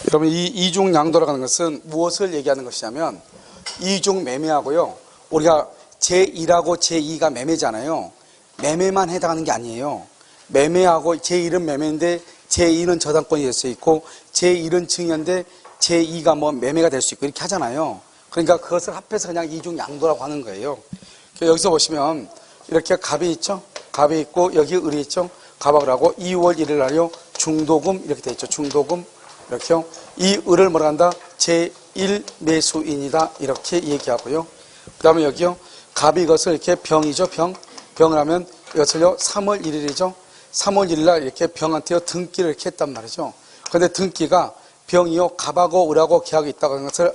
여러분, 이 이중양도라고 하는 것은 무엇을 얘기하는 것이냐면, 이중매매하고요, 우리가 제1하고 제2가 매매잖아요. 매매만 해당하는 게 아니에요. 매매하고 제1은 매매인데 제2는 저당권이 될 수 있고, 제1은 증여인데 제2가 뭐 매매가 될 수 있고 이렇게 하잖아요. 그러니까 그것을 합해서 그냥 이중양도라고 하는 거예요. 여기서 보시면 이렇게 갑이 있죠. 갑이 있고 여기 을이 있죠. 갑을 하고 2월 1일 날요 중도금 이렇게 돼 있죠. 중도금 이렇게요. 이 을을 뭐라 한다? 제1 매수인이다 이렇게 얘기하고요. 그 다음에 여기요 갑이 이것을 이렇게 병이죠. 병을 하면 이것을요 3월 1일이죠. 3월 1일 날 이렇게 병한테요 등기를 이렇게 했단 말이죠. 그런데 등기가 병이요 갑하고 을하고 계약이 있다고 하는 것을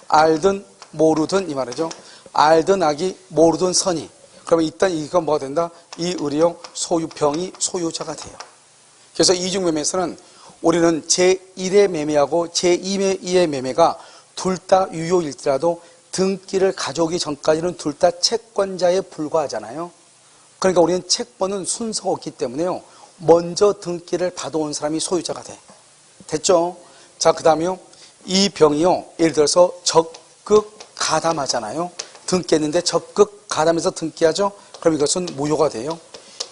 알든 모르든 이 말이죠. 알든 악이 모르든 선이. 그러면 일단 이거 뭐가 된다? 이 을이요 병이 소유자가 돼요. 그래서 이중매매에서는 우리는 제1의 매매하고 제2의 매매가 둘 다 유효일지라도 등기를 가져오기 전까지는 둘 다 채권자에 불과하잖아요. 그러니까 우리는 채권은 순서가 없기 때문에요. 먼저 등기를 받아온 사람이 소유자가 돼. 됐죠? 자, 그 다음에요. 이 병이요. 예를 들어서 적극 가담하잖아요. 등기했는데 적극 가담해서 등기하죠? 그럼 이것은 무효가 돼요.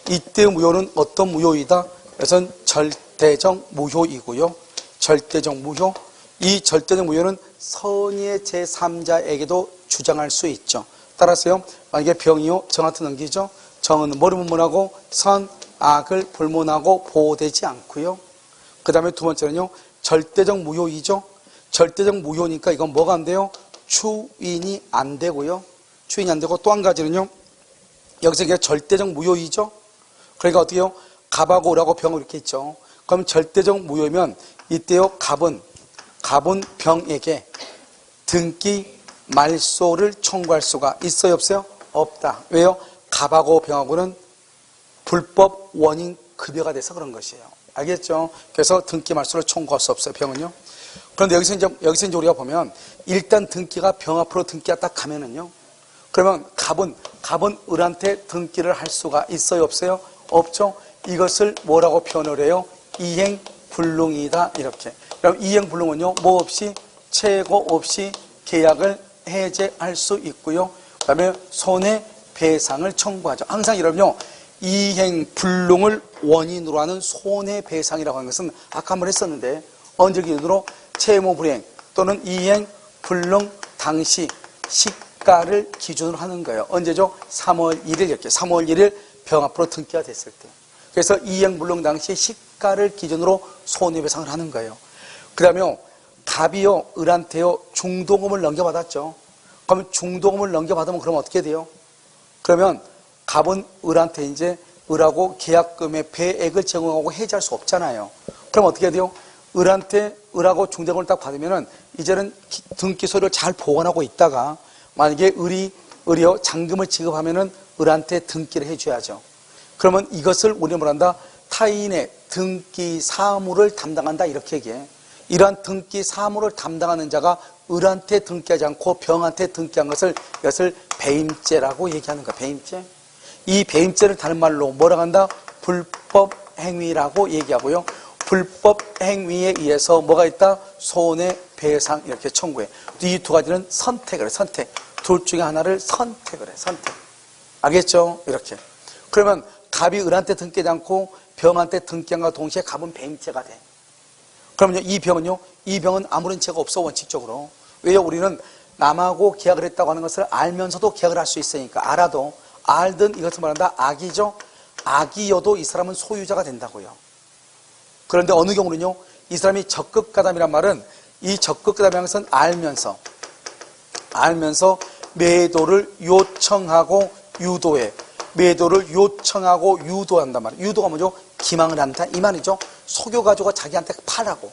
이때 무효는 어떤 무효이다? 그것은 절대적 무효이고요. 절대적 무효. 이 절대적 무효는 선의의 제3자에게도 주장할 수 있죠. 따라서요. 만약에 병이요. 정한테 넘기죠. 정은 뭐를 분문하고 선, 악을 불문하고 보호되지 않고요. 그 다음에 두 번째는요. 절대적 무효이죠. 절대적 무효니까 이건 뭐가 안 돼요? 추인이 안 되고요. 추인이 안 되고 또 한 가지는요. 여기서 이게 절대적 무효이죠. 그러니까 어떻게 해요? 갑하고 을하고 병을 이렇게 있죠. 그럼 절대적 무효면 이때요. 갑은 병에게 등기 말소를 청구할 수가 있어요? 없어요? 없다. 왜요? 갑하고 병하고는 불법 원인 급여가 돼서 그런 것이에요. 알겠죠? 그래서 등기 말소를 청구할 수 없어요. 병은요. 그런데 여기서 이제 우리가 보면 일단 등기가 병 앞으로 등기가 딱 가면은요. 그러면 갑은 을한테 등기를 할 수가 있어요? 없어요? 없죠? 이것을 뭐라고 표현을 해요? 이행불능이다. 이렇게. 그럼 이행불능은요. 뭐 없이 최고 없이 계약을 해제할 수 있고요. 그 다음에 손해배상을 청구하죠. 항상 이러면요. 이행불능을 원인으로 하는 손해배상이라고 하는 것은 아까 한번 했었는데 언제 기준으로 채무불이행 또는 이행불능 당시 시가를 기준으로 하는 거예요. 언제죠? 3월 1일 이렇게 3월 1일 병 앞으로 등기가 됐을 때. 그래서 이행불능 당시 시가를 기준으로 손해배상을 하는 거예요. 그 다음에 갑이요 을한테요 중도금을 넘겨받았죠. 그러면 중도금을 넘겨받으면 그러면 어떻게 돼요? 그러면 갑은 을한테 이제 을하고 계약금의 배액을 제공하고 해지할 수 없잖아요. 그럼 어떻게 돼요? 을하고 중대금을 딱 받으면은 이제는 등기소를 잘 보관하고 있다가 만약에 을이요 잔금을 지급하면은 을한테 등기를 해줘야죠. 그러면 이것을 우리는 뭐란다? 타인의 등기 사무를 담당한다 이렇게 얘기해. 이러한 등기 사무를 담당하는 자가 을한테 등기하지 않고 병한테 등기한 것을 이것을 배임죄라고 얘기하는 거야. 배임죄. 이 배임죄를 다른 말로 뭐라고 한다? 불법 행위라고 얘기하고요. 불법 행위에 의해서 뭐가 있다? 손해배상 이렇게 청구해. 이 두 가지는 선택을 해. 선택. 둘 중에 하나를 선택을 해. 선택. 알겠죠? 이렇게. 그러면 갑이 을한테 등기하지 않고 병한테 등기한과 동시에 갑은 배임죄가 돼. 그러면요, 이 병은 아무런 죄가 없어, 원칙적으로. 왜요? 우리는 남하고 계약을 했다고 하는 것을 알면서도 계약을 할 수 있으니까. 알든 이것을 말한다? 악이죠? 악이어도 이 사람은 소유자가 된다고요. 그런데 어느 경우는요, 이 사람이 적극가담이란 말은 이 적극가담이라는 것은 알면서 매도를 요청하고 유도해. 매도를 요청하고 유도한단 말이에요. 유도가 뭐죠? 기망을 한다 이 말이죠. 속여가지고 자기한테 팔라고.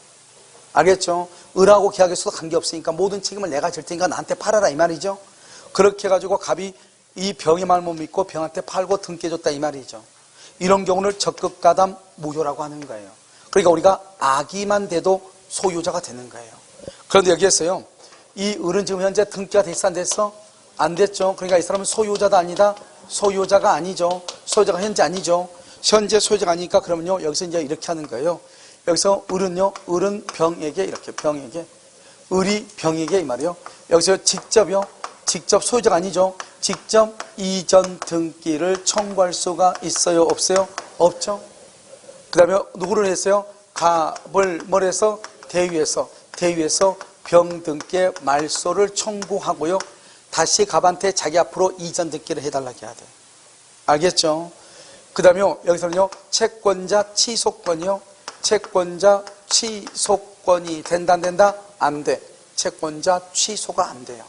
알겠죠? 을하고 계약했어도 관계없으니까 모든 책임을 내가 질 테니까 나한테 팔아라 이 말이죠. 그렇게 해가지고 갑이 이 병의 말 못 믿고 병한테 팔고 등기해줬다 이 말이죠. 이런 경우를 적극가담 무효라고 하는 거예요. 그러니까 우리가 악의만 돼도 소유자가 되는 거예요. 그런데 여기에서요, 이 을은 지금 현재 등기가 됐어 안 됐어? 안 됐죠. 그러니까 이 사람은 소유자다 아니다? 소유자가 아니죠. 소유자가 현재 아니죠. 현재 소유자가 아니니까 그러면요 여기서 이제 이렇게 하는 거예요. 여기서 을은요, 을은 병에게, 이렇게 병에게, 을이 병에게 이 말이요. 여기서 직접요, 직접 소유자가 아니죠. 직접 이전 등기를 청구할 수가 있어요, 없어요? 없죠. 그 다음에 누구를 했어요? 갑을 뭘 해서? 대위에서 병 등기의 말소를 청구하고요. 다시 갑한테 자기 앞으로 이전 등기를 해달라고 해야 돼요. 알겠죠? 그 다음에 여기서는요, 채권자 취소권이요. 채권자 취소권이 된다, 안 된다? 안 돼. 채권자 취소가 안 돼요.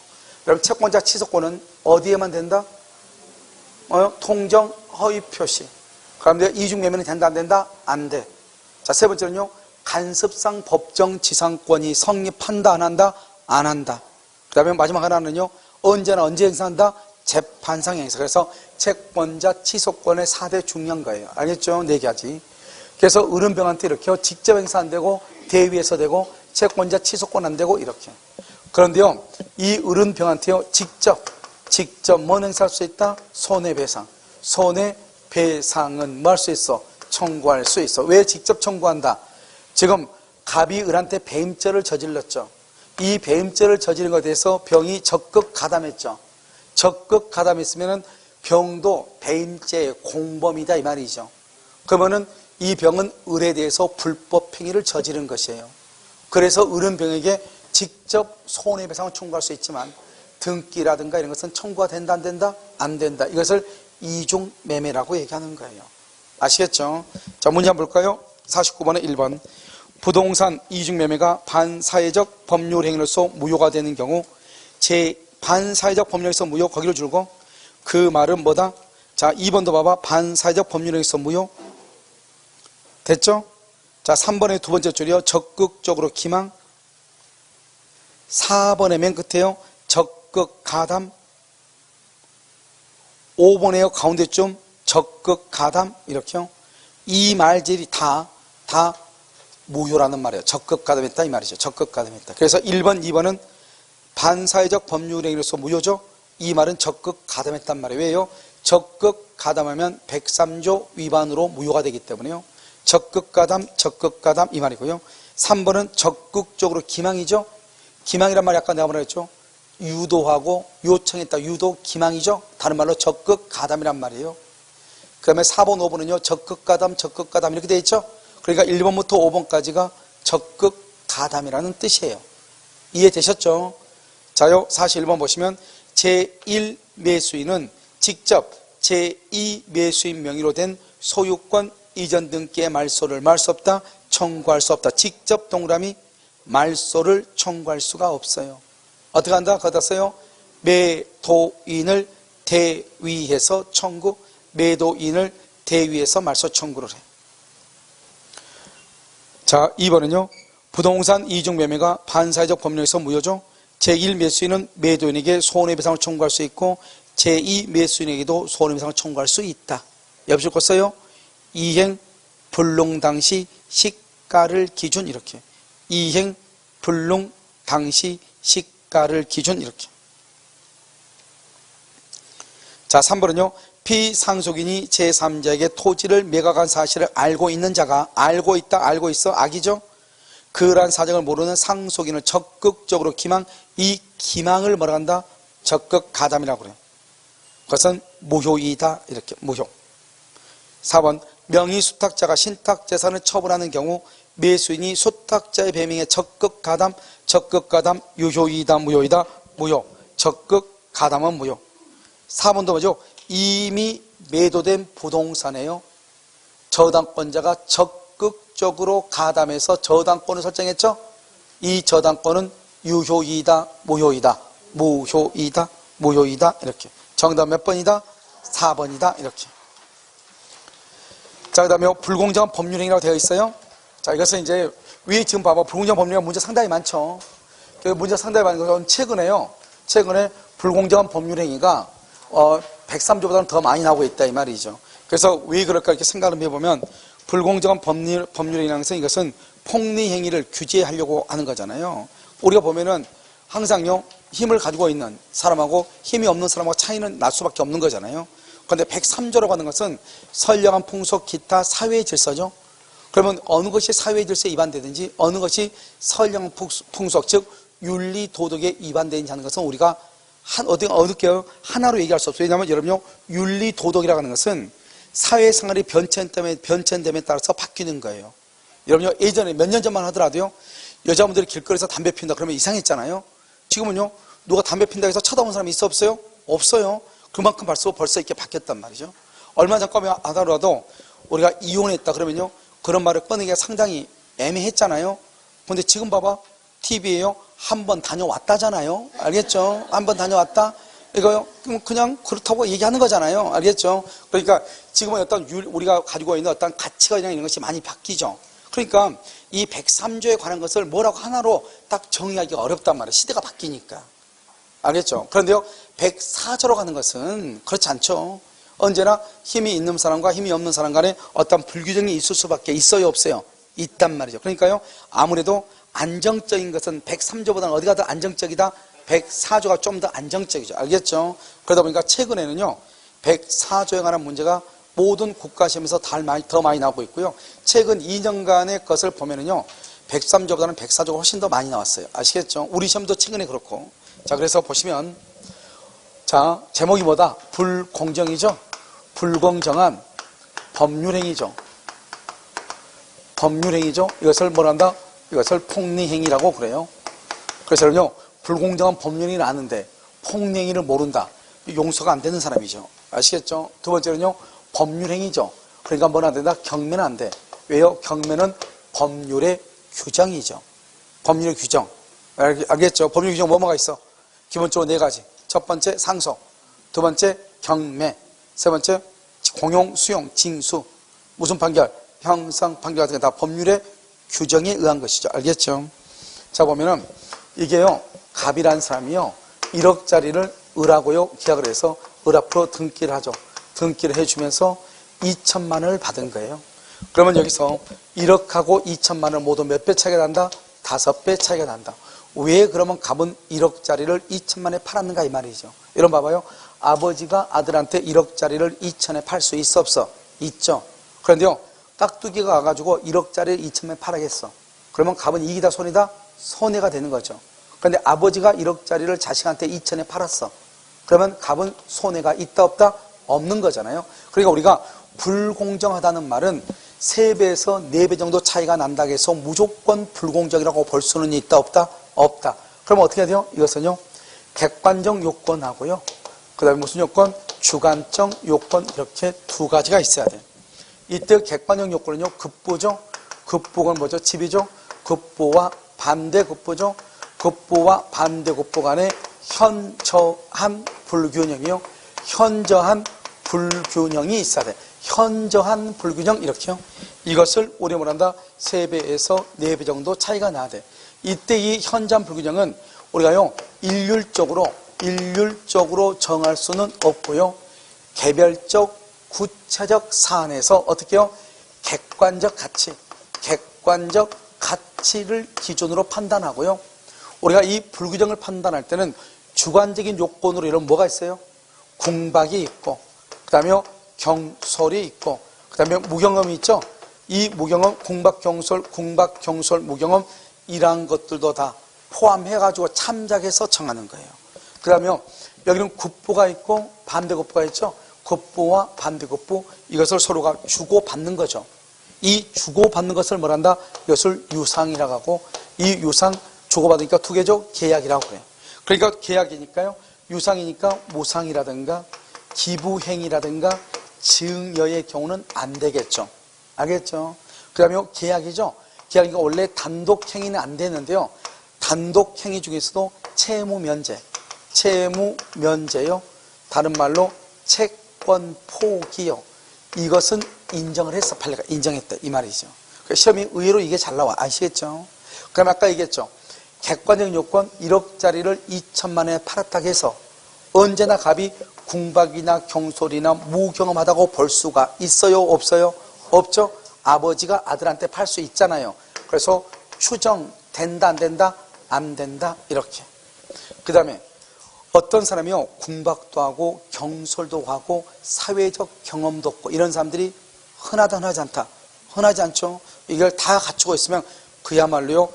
여러분, 채권자 취소권은 어디에만 된다? 통정 허위 표시. 그런데 이중매매는 된다, 안 된다? 안 돼. 자, 세 번째는요, 간섭상 법정 지상권이 성립한다, 안 한다? 안 한다. 그 다음에 마지막 하나는요, 언제나 언제 행사한다? 재판상 행사. 그래서 채권자 취소권의 4대 중요한 거예요. 알겠죠? 4가지. 그래서 을은병한테 이렇게요, 직접 행사 안 되고, 대위에서 되고, 채권자 취소권 안 되고, 이렇게. 그런데요, 이 을은병한테요, 직접 뭔 행사할 수 있다? 손해배상. 손해배상은 뭐 할 수 있어? 청구할 수 있어. 왜 직접 청구한다? 지금 갑이 을한테 배임죄를 저질렀죠. 이 배임죄를 저지른 것에 대해서 병이 적극 가담했죠. 적극 가담했으면은 병도 배임죄의 공범이다 이 말이죠. 그러면은 이 병은 을에 대해서 불법 행위를 저지른 것이에요. 그래서 을은 병에게 직접 손해배상을 청구할 수 있지만 등기라든가 이런 것은 청구가 된다, 안 된다? 안 된다. 이것을 이중매매라고 얘기하는 거예요. 아시겠죠? 자, 문제 한번 볼까요? 49번에 1번. 부동산 이중매매가 반사회적 법률행위로서 무효가 되는 경우 반사회적 법률행위로서 무효, 거기를 줄고 그 말은 뭐다? 자, 2번도 봐봐. 반사회적 법률행위로서 무효. 됐죠? 자, 3번의 두 번째 줄이요. 적극적으로 기망. 4번의 맨 끝에요. 적극 가담. 5번에요. 가운데쯤 적극 가담. 이렇게요. 이 말들이 다 무효라는 말이에요. 적극 가담했다 이 말이죠. 적극 가담했다. 그래서 1번, 2번은 반사회적 법률행위로서 무효죠. 이 말은 적극 가담했단 말이에요. 왜요? 적극 가담하면 103조 위반으로 무효가 되기 때문에요. 적극 가담 이 말이고요. 3번은 적극적으로 기망이죠. 기망이란 말이 아까 내가 뭐라 했죠? 유도하고 요청했다. 유도 기망이죠. 다른 말로 적극 가담이란 말이에요. 그 다음에 4번, 5번은요. 적극 가담 이렇게 되어 있죠. 그러니까 1번부터 5번까지가 적극 가담이라는 뜻이에요. 이해되셨죠? 자요, 41번 보시면 제1 매수인은 직접 제2 매수인 명의로 된 소유권 이전 등기의 말소를 말 수 없다, 청구할 수 없다. 직접 동그라미 말소를 청구할 수가 없어요. 어떻게 한다? 거기다 써요. 매도인을 대위해서 청구, 매도인을 대위해서 말소 청구를 해. 자, 2번은요. 부동산 이중매매가 반사회적 법률에서 무효죠. 제1 매수인은 매도인에게 손해배상을 청구할 수 있고 제2 매수인에게도 손해배상을 청구할 수 있다. 옆줄 거 써요. 이행 불능 당시 시가를 기준 이렇게. 이행 불능 당시 시가를 기준 이렇게. 자, 3번은요. 피상속인이 제3자에게 토지를 매각한 사실을 알고 있는 자가 알고 있어 악이죠. 그러한 사정을 모르는 상속인을 적극적으로 기망, 이 기망을 뭐라 한다? 적극 가담이라고 그래요. 그것은 무효이다 이렇게 무효. 4번 명의 수탁자가 신탁 재산을 처분하는 경우 매수인이 수탁자의 배명에 적극 가담 유효이다 무효이다 무효. 적극 가담은 무효. 4번도 뭐죠? 이미 매도된 부동산에요. 저당권자가 적극적으로 가담해서 저당권을 설정했죠. 이 저당권은 유효이다 무효이다 이렇게. 정답 몇 번이다? 4번이다 이렇게. 자, 그 다음에 불공정한 법률행위라고 되어 있어요. 자, 이것은 이제 위에 지금 봐봐. 불공정한 법률행위가 문제 상당히 많죠. 문제 상당히 많은 것은 최근에 불공정한 법률행위가 103조보다는 더 많이 나오고 있다 이 말이죠. 그래서 왜 그럴까 이렇게 생각을 해보면 불공정한 법률행위라는 것은 이것은 폭리행위를 규제하려고 하는 거잖아요. 우리가 보면은 항상요 힘을 가지고 있는 사람하고 힘이 없는 사람하고 차이는 날 수밖에 없는 거잖아요. 그런데 103조라고 하는 것은 선량한 풍속 기타 사회 질서죠. 그러면 어느 것이 사회 질서에 위반되든지 어느 것이 선량 풍속, 즉 윤리 도덕에 위반되는지 하는 것은 우리가 어떻게 하나로 얘기할 수 없어요. 왜냐하면 여러분요, 윤리 도덕이라고 하는 것은 사회생활이 변천됨에 따라서 바뀌는 거예요. 여러분요, 예전에 몇 년 전만 하더라도요, 여자분들이 길거리에서 담배 피운다 그러면 이상했잖아요. 지금은요, 누가 담배 핀다고 해서 쳐다보는 사람이 있어 없어요? 없어요. 그만큼 벌써 이렇게 바뀌었단 말이죠. 얼마 전까지 하더라도 우리가 이혼했다 그러면요, 그런 말을 꺼내기가 상당히 애매했잖아요. 근데 지금 봐봐, TV에요, 한번 다녀왔다잖아요. 알겠죠? 한번 다녀왔다. 이거요, 그냥 그렇다고 얘기하는 거잖아요. 알겠죠? 그러니까 지금은 우리가 가지고 있는 어떤 가치가 이런 것이 많이 바뀌죠. 그러니까 이 103조에 관한 것을 뭐라고 하나로 딱 정의하기가 어렵단 말이에요. 시대가 바뀌니까. 알겠죠? 그런데요, 104조로 가는 것은 그렇지 않죠. 언제나 힘이 있는 사람과 힘이 없는 사람 간에 어떤 불균형이 있을 수밖에 있어요, 없어요? 있단 말이죠. 그러니까요, 아무래도 안정적인 것은 103조보다는 어디가 더 안정적이다? 104조가 좀 더 안정적이죠. 알겠죠? 그러다 보니까 최근에는요, 104조에 관한 문제가 모든 국가시험에서 더 많이 나오고 있고요. 최근 2년간의 것을 보면은요, 103조보다는 104조가 훨씬 더 많이 나왔어요. 아시겠죠? 우리 시험도 최근에 그렇고. 자, 그래서 보시면, 자, 제목이 뭐다? 불공정이죠? 불공정한 법률행위죠. 법률행위죠? 이것을 뭐란다? 이것을 폭리행위라고 그래요. 그래서 여러분요, 불공정한 법률행위를 아는데 폭리행위를 모른다. 용서가 안 되는 사람이죠. 아시겠죠? 두 번째는요, 법률행위죠. 그러니까 뭐는 안 된다? 경매는 안 돼. 왜요? 경매는 법률의 규정이죠. 법률의 규정. 알겠죠? 법률 규정 뭐가 있어? 기본적으로 4가지. 첫 번째 상속, 두 번째 경매, 세 번째 공용, 수용, 징수. 무슨 판결? 형성 판결 같은 게 다 법률의 규정에 의한 것이죠. 알겠죠? 자, 보면은 이게요, 갑이라는 사람이요, 1억짜리를 을하고요 계약을 해서 을 앞으로 등기를 하죠. 등기를 해주면서 2천만 원을 받은 거예요. 그러면 여기서 1억하고 2천만 원 모두 몇 배 차이가 난다? 5배 차이가 난다. 왜 그러면 갑은 1억짜리를 2천만 원에 팔았는가 이 말이죠. 여러분 봐봐요. 아버지가 아들한테 1억짜리를 2천에 팔 수 있어 없어? 있죠. 그런데요, 깍두기가 와가지고 1억짜리를 2천만 원에 팔아겠어. 그러면 갑은 이기다 손이다? 손해가 되는 거죠. 그런데 아버지가 1억짜리를 자식한테 2천에 팔았어. 그러면 갑은 손해가 있다 없다? 없는 거잖아요. 그러니까 우리가 불공정하다는 말은 3배에서 4배 정도 차이가 난다고 해서 무조건 불공정이라고 볼 수는 있다 없다? 없다. 그럼 어떻게 해야 돼요? 이것은요, 객관적 요건하고요, 그 다음에 무슨 요건? 주관적 요건, 이렇게 2가지가 있어야 돼요. 이때 객관적 요건은요, 급보죠. 급보가 뭐죠? 집이죠. 급보와 반대급보죠. 급보와 반대급보 간의 현저한 불균형이요. 현저한 불균형이 있어야 돼. 현저한 불균형, 이렇게요. 이것을 우리가 뭐란다? 3배에서 4배 정도 차이가 나야 돼. 이때 이 현저한 불균형은 우리가요, 일률적으로 정할 수는 없고요, 개별적 구체적 사안에서 어떻게 해요? 객관적 가치를 기준으로 판단하고요. 우리가 이 불균형을 판단할 때는 주관적인 요건으로 이런 뭐가 있어요? 궁박이 있고, 그 다음에 경솔이 있고, 그 다음에 무경험이 있죠? 이 무경험, 궁박, 경솔, 무경험, 이러한 것들도 다 포함해가지고 참작해서 정하는 거예요. 그 다음에 여기는 급보가 있고 반대급보가 있죠? 급보와 반대급보, 이것을 서로가 주고받는 거죠. 이 주고받는 것을 뭐란다? 이것을 유상이라고 하고, 이 유상 주고받으니까 2개죠? 계약이라고 그래요. 그러니까 계약이니까요, 유상이니까 무상이라든가 기부행위라든가 증여의 경우는 안 되겠죠. 알겠죠? 그 다음에 계약이죠? 계약이니까 원래 단독행위는 안 되는데요, 단독행위 중에서도 채무면제요. 다른 말로 채권 포기요. 이것은 인정을 했어. 판례가 인정했다 이 말이죠. 시험이 의외로 이게 잘 나와. 아시겠죠? 그럼 아까 얘기했죠. 객관적 요건 1억짜리를 2천만 원에 팔았다고 해서 언제나 갑이 궁박이나 경솔이나 무경험하다고 볼 수가 있어요? 없어요? 없죠? 아버지가 아들한테 팔 수 있잖아요. 그래서 추정된다 안 된다? 안 된다 이렇게. 그 다음에 어떤 사람이요, 궁박도 하고 경솔도 하고 사회적 경험도 없고 이런 사람들이 흔하다 흔하지 않다? 흔하지 않죠? 이걸 다 갖추고 있으면 그야말로요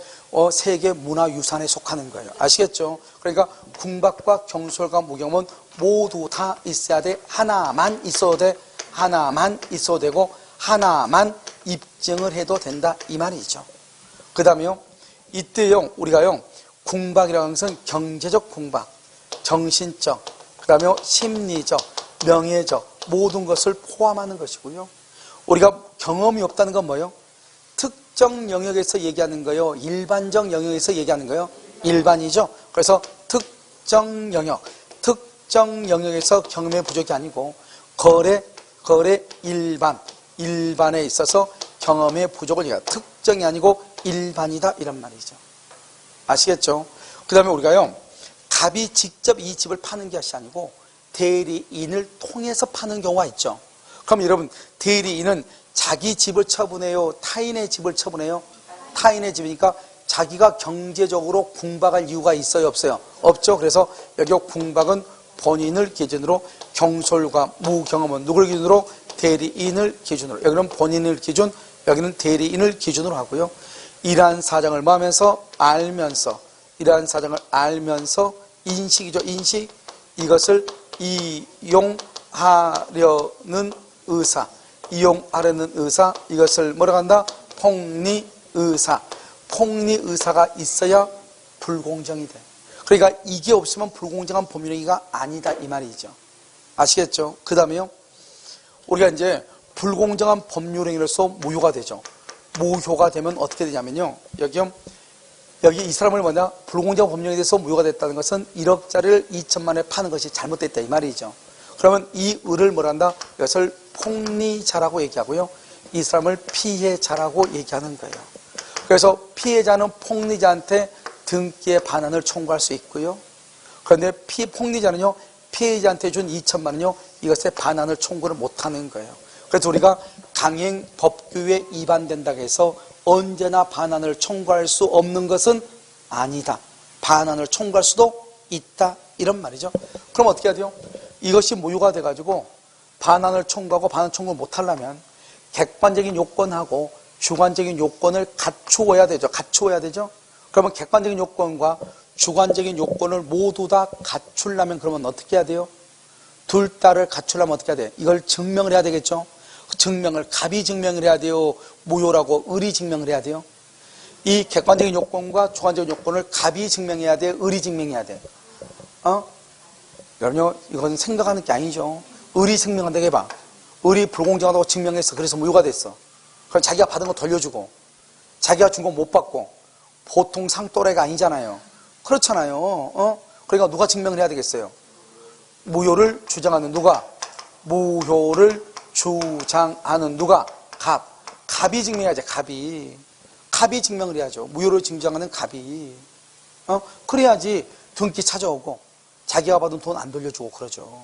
세계 문화유산에 속하는 거예요. 아시겠죠? 그러니까 궁박과 경솔과 무경은 모두 다 있어야 돼. 하나만 있어도 돼. 하나만 있어도 되고 하나만 입증을 해도 된다 이 말이죠. 그 다음에요 이때요 우리가요 궁박이라는 것은 경제적 궁박, 정신적, 그 다음에 심리적, 명예적 모든 것을 포함하는 것이고요. 우리가 경험이 없다는 건 뭐예요? 특정 영역에서 얘기하는 거예요? 일반적 영역에서 얘기하는 거예요? 일반이죠. 그래서 특정 영역에서 경험의 부족이 아니고 거래 일반에 있어서 경험의 부족을 얘기해요. 특정이 아니고 일반이다 이런 말이죠. 아시겠죠? 그 다음에 우리가요 갑이 직접 이 집을 파는 것이 아니고 대리인을 통해서 파는 경우가 있죠. 그럼 여러분 대리인은 자기 집을 처분해요? 타인의 집을 처분해요? 타인의 집이니까 자기가 경제적으로 궁박할 이유가 있어요? 없어요? 없죠. 그래서 여기 궁박은 본인을 기준으로, 경솔과 무경험은 누구를 기준으로? 대리인을 기준으로. 여기는 본인을 기준, 여기는 대리인을 기준으로 하고요. 이러한 사정을 뭐 하면서? 이러한 사정을 알면서 인식이죠. 인식. 이것을 이용하려는 의사. 이것을 뭐라고 한다? 폭리의사. 폭리의사가 있어야 불공정이 돼. 그러니까 이게 없으면 불공정한 법률행위가 아니다 이 말이죠. 아시겠죠? 그 다음에요 우리가 이제 불공정한 법률행위로서 무효가 되죠. 무효가 되면 어떻게 되냐면요 여기 이 사람을 뭐냐 불공정한 법령에 대해서 무효가 됐다는 것은 1억짜리를 2천만에 파는 것이 잘못됐다 이 말이죠. 그러면 이 을을 뭐란다? 이것을 폭리자라고 얘기하고요. 이 사람을 피해자라고 얘기하는 거예요. 그래서 피해자는 폭리자한테 등기의 반환을 청구할 수 있고요. 그런데 폭리자는요 피해자한테 준 2천만 원요 이것의 반환을 청구를 못하는 거예요. 그래서 우리가 강행 법규에 위반된다고 해서 언제나 반환을 청구할 수 없는 것은 아니다. 반환을 청구할 수도 있다 이런 말이죠. 그럼 어떻게 해야 돼요? 이것이 무효가 돼가지고 반환을 청구하고 반환 청구를 못하려면 객관적인 요건하고 주관적인 요건을 갖추어야 되죠. 그러면 객관적인 요건과 주관적인 요건을 모두 다 갖추려면 그러면 어떻게 해야 돼요? 둘 다를 갖추려면 어떻게 해야 돼요? 이걸 증명을 해야 되겠죠. 증명을 갑이 증명을 해야 돼요? 무효라고 을이 증명을 해야 돼요? 이 객관적인 요건과 주관적인 요건을 갑이 증명해야 돼요? 을이 증명해야 돼요? 여러분요 이건 생각하는 게 아니죠. 을이 증명한다고 해봐. 을이 불공정하다고 증명했어. 그래서 무효가 됐어. 그럼 자기가 받은 거 돌려주고 자기가 준 거 못 받고 보통 상또래가 아니잖아요. 그렇잖아요. 그러니까 누가 증명을 해야 되겠어요? 무효를 주장하는 누가? 무효를 주장하는 누가? 갑이 증명해야지. 갑이 증명을 해야죠. 무효를 주장하는 갑이. 그래야지 등기 찾아오고 자기가 받은 돈 안 돌려주고 그러죠.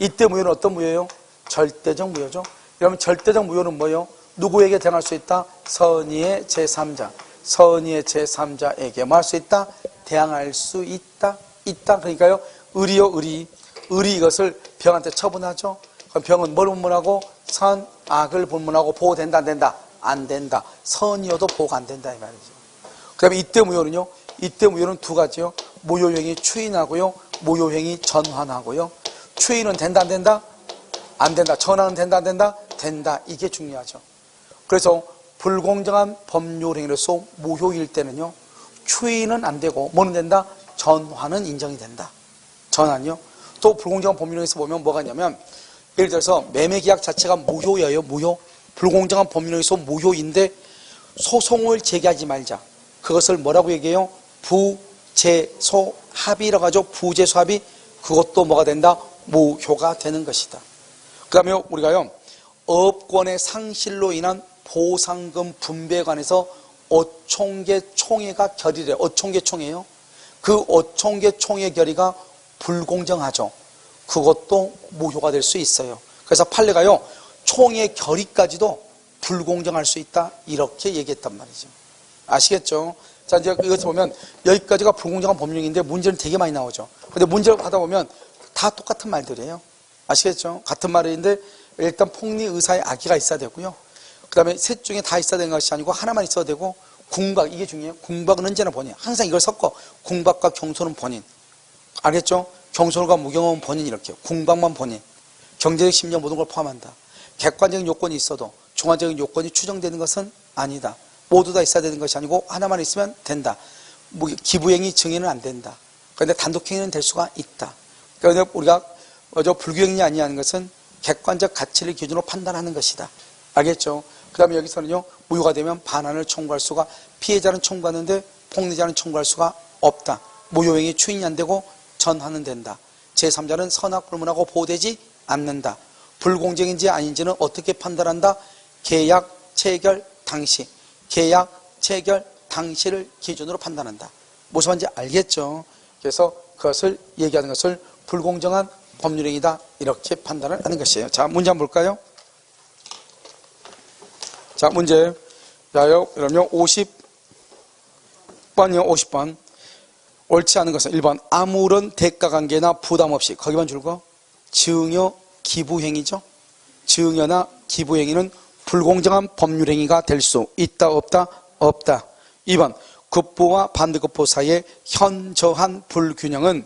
이때 무효는 어떤 무효예요? 절대적 무효죠. 여러분 절대적 무효는 뭐예요? 누구에게 대항할 수 있다? 선의의 제3자. 선의의 제3자에게 뭐 할 수 있다? 대항할 수 있다. 그러니까요 을이 이것을 병한테 처분하죠. 그럼 병은 뭘 본문하고? 선, 악을 본문하고 보호된다 안 된다? 안 된다. 선이어도 보호가 안 된다 이 말이죠. 그 다음에 이때 무효는요 이때 무효는 두 가지요. 무효행위 추인하고요 무효행위 전환하고요. 추인은 된다 안 된다? 안 된다. 전환은 된다 안 된다? 된다. 이게 중요하죠. 그래서 불공정한 법률행위로서 무효일 때는요 추인은 안 되고 뭐는 된다? 전환은 인정이 된다. 전환이요. 또 불공정한 법률행위에서 보면 뭐가 있냐면 예를 들어서 매매계약 자체가 무효예요. 무효. 불공정한 법률행위에서 무효인데 소송을 제기하지 말자. 그것을 뭐라고 얘기해요? 부재소합의라고 하죠. 부재소합의. 그것도 뭐가 된다? 무효가 되는 것이다. 그 다음에 우리가요 업권의 상실로 인한 보상금 분배에 관해서 어총계 총회가 결의래요. 어총계 총회요. 그 어총계 총회 결의가 불공정하죠. 그것도 무효가 될 수 있어요. 그래서 판례가요 총회 결의까지도 불공정할 수 있다 이렇게 얘기했단 말이죠. 아시겠죠? 자 이제 이것을 보면 여기까지가 불공정한 법령인데 문제는 되게 많이 나오죠. 근데 문제를 하다 보면 다 똑같은 말들이에요. 아시겠죠? 같은 말인데 일단 폭리의사의 악의가 있어야 되고요. 그 그 다음에 셋 중에 다 있어야 되는 것이 아니고 하나만 있어도 되고, 궁박, 이게 중요해요. 궁박은 언제나 본인. 항상 이걸 섞어. 궁박과 경솔은 본인. 알겠죠? 경솔과 무경험은 본인, 이렇게. 궁박만 본인. 경제적, 심리적 모든 걸 포함한다. 객관적인 요건이 있어도 주관적인 요건이 추정되는 것은 아니다. 모두 다 있어야 되는 것이 아니고 하나만 있으면 된다. 기부행위 증인은 안 된다. 그런데 단독행위는 될 수가 있다. 그런데 우리가 불교행위 아니하는 것은 객관적 가치를 기준으로 판단하는 것이다. 알겠죠? 그 다음에 여기서는요, 무효가 되면 반환을 청구할 수가, 피해자는 청구하는데 폭리자는 청구할 수가 없다. 무효행위 추인이 안 되고 전환은 된다. 제3자는 선악불문하고 보호되지 않는다. 불공정인지 아닌지는 어떻게 판단한다? 계약 체결 당시. 계약 체결 당시를 기준으로 판단한다. 무슨 말인지 알겠죠? 그래서 그것을 얘기하는 것을 불공정한 법률행위다, 이렇게 판단을 하는 것이에요. 자, 문제 한번 볼까요? 자, 문제. 자요, 그러면 50번이요, 50번. 옳지 않은 것은 1번. 아무런 대가관계나 부담 없이, 거기만 줄고, 증여, 기부행위죠. 증여나 기부행위는 불공정한 법률행위가 될 수 있다, 없다? 없다. 2번. 급부와 반대급부 사이의 현저한 불균형은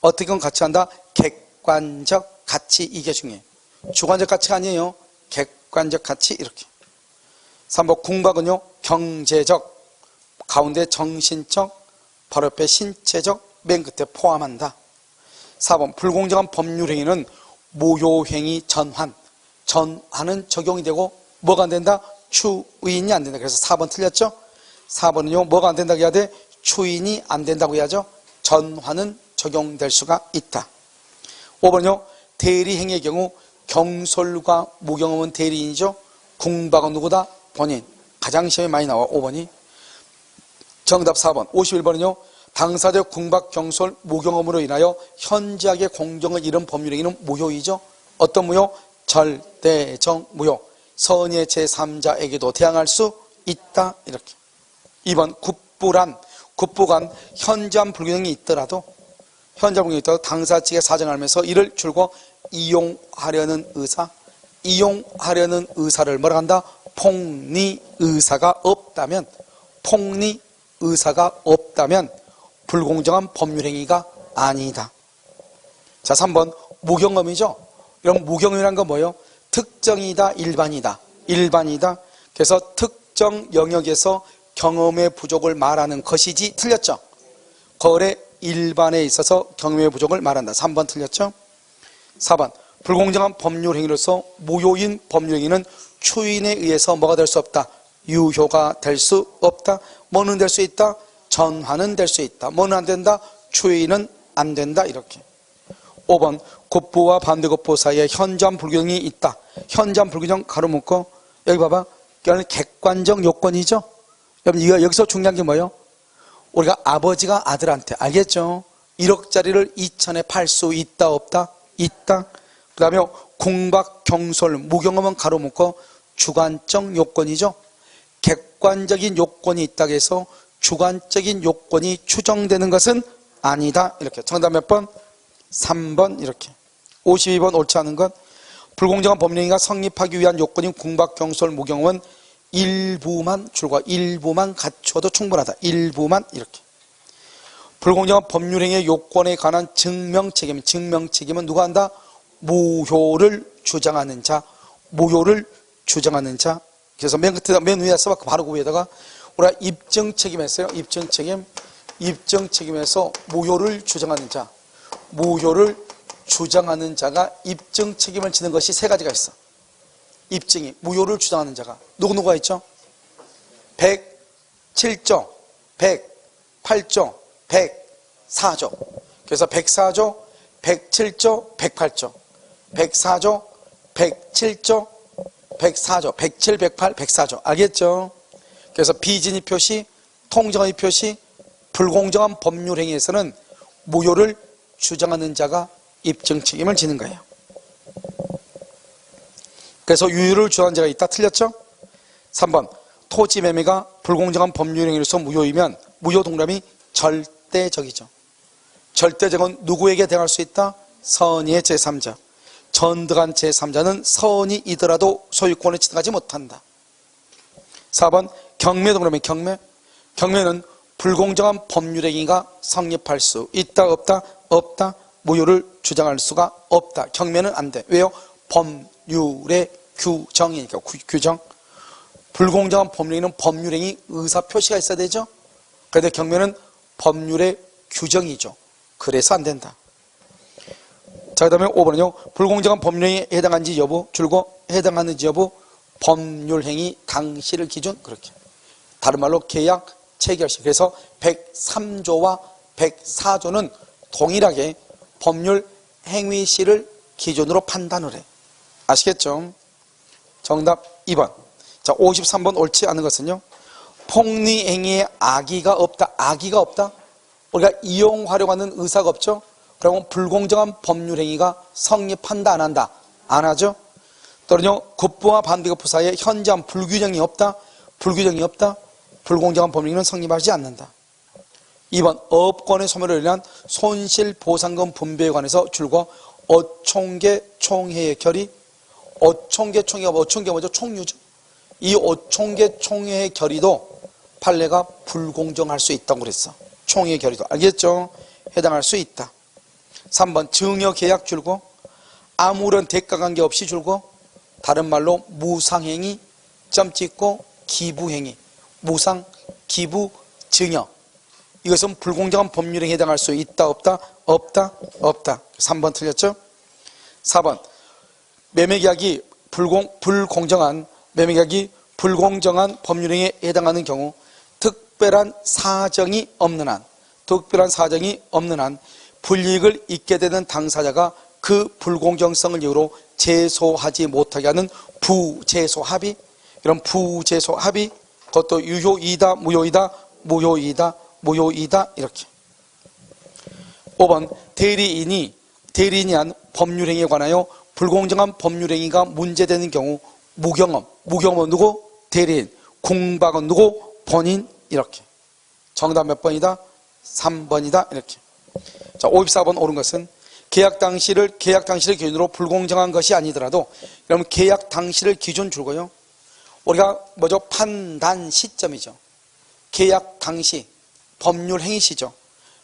어떻게 가치한다? 객관적 가치, 이게 중요해. 주관적 가치가 아니에요. 객관적 가치, 이렇게. 3번. 궁박은요, 경제적, 가운데 정신적, 바로 옆에 신체적, 맨 끝에 포함한다. 4번. 불공정한 법률행위는 무효행위 전환. 전환은 적용이 되고 뭐가 안 된다? 추인이 안 된다. 그래서 4번 틀렸죠? 4번은요, 뭐가 안 된다고 해야 돼? 추인이 안 된다고 해야죠. 전환은 적용될 수가 있다. 5번은요, 대리행위의 경우 경솔과 무경험은 대리인이죠. 궁박은 누구다? 본인. 가장 시험에 많이 나와, 5번이. 정답 4번. 51번은요, 당사자 궁박, 경솔, 무경험으로 인하여 현저하게 공정을 잃은 법률행위는 무효이죠. 어떤 무효? 절대적 무효. 선의의 제3자에게도 대항할 수 있다, 이렇게. 2번. 굿부간 현저한 불균형이 있더라도 당사 측에 사정을 하면서 이를 줄고 이용하려는 의사를 뭐라 한다? 폭리 의사가 없다면 불공정한 법률행위가 아니다. 자, 3번. 무경험이죠. 그럼 무경험이란 건 뭐예요? 특정이다, 일반이다. 일반이다. 그래서 특정 영역에서 경험의 부족을 말하는 것이지, 틀렸죠? 거래 일반에 있어서 경험의 부족을 말한다. 3번 틀렸죠? 4번. 불공정한 법률행위로서 무효인 법률행위는 추인에 의해서 뭐가 될 수 없다? 유효가 될 수 없다. 뭐는 될 수 있다? 전환은 될 수 있다. 뭐는 안 된다? 추인은 안 된다, 이렇게. 5번. 굿부와 반대급부 사이에 현저한 불균형이 있다. 현저한 불균형 가로 묶고, 여기 봐봐. 이거는 객관적 요건이죠. 여러분, 여기서 중요한 게 뭐예요? 우리가 아버지가 아들한테, 알겠죠? 1억짜리를 2천에 팔 수 있다, 없다? 있다. 그 다음에 궁박, 경솔, 무경험은 가로 묶고 주관적 요건이죠. 객관적인 요건이 있다고 해서 주관적인 요건이 추정되는 것은 아니다, 이렇게. 정답 몇 번? 3번, 이렇게. 52번 옳지 않은 것. 불공정한 법령이가 성립하기 위한 요건인 궁박, 경솔, 무경험은 일부만 갖춰도 충분하다. 일부만, 이렇게. 불공정한 법률행위의 요건에 관한 증명책임은 누가 한다? 무효를 주장하는 자. 그래서 맨 위에 써봤고 바로 그 위에다가 우리가 입증책임했어요. 입증책임에서 무효를 주장하는 자. 무효를 주장하는 자가 입증책임을 지는 것이 세 가지가 있어. 입증이 무효를 주장하는 자가 누구누가 있죠? 107조, 108조, 104조. 그래서 104조, 107조, 108조. 104조, 107조, 104조, 107, 108, 104조. 알겠죠? 그래서 비진의 표시, 통정의 표시, 불공정한 법률행위에서는 무효를 주장하는 자가 입증 책임을 지는 거예요. 그래서 유효를 주장하는 자가 있다. 틀렸죠? 3번. 토지 매매가 불공정한 법률행위로서 무효이면 무효 동그라미 절대적이죠. 절대적은 누구에게 대항할 수 있다? 선의의 제3자. 전득한 제3자는 선의이더라도 소유권을 취득하지 못한다. 4번 경매 동그라미 경매. 경매는 불공정한 법률행위가 성립할 수 있다 없다? 없다. 무효를 주장할 수가 없다. 경매는 안 돼. 왜요? 법률의 규정이니까. 규정. 불공정한 법률행위는 법률행위 의사 표시가 있어야 되죠. 그런데 경매는 법률의 규정이죠. 그래서 안 된다. 자, 그 다음에 5번은요. 불공정한 법률행위에 해당하는지 여부, 줄고 해당하는지 여부, 법률행위 당시를 기준, 그렇게. 다른 말로 계약 체결시. 그래서 103조와 104조는 동일하게 법률 행위시를 기준으로 판단을 해. 아시겠죠? 정답 2번. 자, 53번 옳지 않은 것은요. 폭리행위에 악의가 없다. 악의가 없다. 우리가 이용하려고 하는 의사가 없죠. 그러면 불공정한 법률행위가 성립한다 안 한다? 안 하죠. 또는요. 급부와 반대급부 사이에 현저한 불균형이 없다. 불균형이 없다. 불공정한 법률행위는 성립하지 않는다. 2번 업권의 소멸로 인한 손실보상금 분배에 관해서 줄과 어총계 총회의 결의. 어총계 총회가 어총계 뭐죠? 총유죠. 이 어총계 총회의 결의도 판례가 불공정할 수 있다고 그랬어. 총회의 결의도. 알겠죠? 해당할 수 있다. 3번 증여계약 줄고 아무런 대가관계 없이 줄고 다른 말로 무상행위 점 찍고 기부행위. 무상, 기부, 증여. 이것은 불공정한 법률에 해당할 수 있다 없다? 없다? 없다. 3번 틀렸죠? 4번 매매계약이 불공정한 매매계약이 불공정한 법률행위에 해당하는 경우 특별한 사정이 없는 한 불이익을 입게 되는 당사자가 그 불공정성을 이유로 제소하지 못하게 하는 부제소합의. 이런 부제소합의 그것도 유효이다 무효이다 무효이다 무효이다 이렇게. 5번 대리인이 한 법률행위에 관하여 불공정한 법률행위가 문제되는 경우 무경험은 누구? 대리인. 공박은 누구? 본인. 이렇게. 정답 몇 번이다? 3번이다 이렇게. 자, 54번 옳은 것은 계약 당시를 기준으로 불공정한 것이 아니더라도, 여러분 계약 당시를 기준 줄고요. 우리가 뭐죠? 판단 시점이죠. 계약 당시 법률 행위시죠.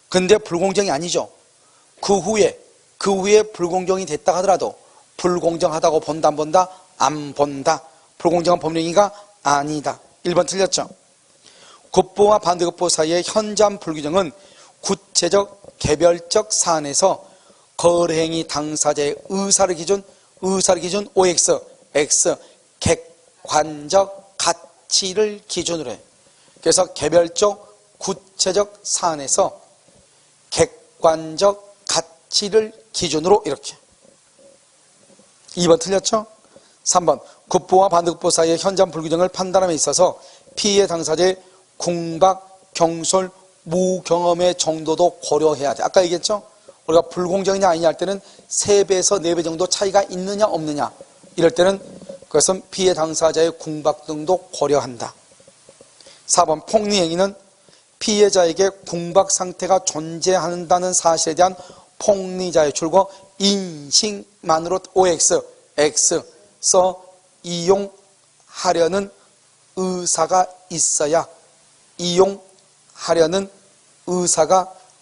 근데 불공정이 아니죠. 그 후에 불공정이 됐다 하더라도 불공정하다고 본다 안 본다? 안 본다. 불공정한 법률 행위가 아니다. 1번 틀렸죠. 급부와 반대급부 사이의 현저한 불규정은 구체적 개별적 사안에서 거래행위 당사자의 의사를 기준 OX, X, 객관적 가치를 기준으로 해. 그래서 개별적 구체적 사안에서 객관적 가치를 기준으로 이렇게. 2번 틀렸죠? 3번 급부와 반대급부 사이의 현저한 불규정을 판단함에 있어서 피해 당사자의 궁박, 경솔, 무경험의 정도도 고려해야 돼. 아까 얘기했죠? 우리가 불공정이냐 아니냐 할 때는 3배에서 4배 정도 차이가 있느냐 없느냐, 이럴 때는 그것은 피해 당사자의 궁박 등도 고려한다. 4번 폭리행위는 피해자에게 궁박 상태가 존재한다는 사실에 대한 폭리자의 줄과 인식만으로 OX, X서 이용하려는 의사가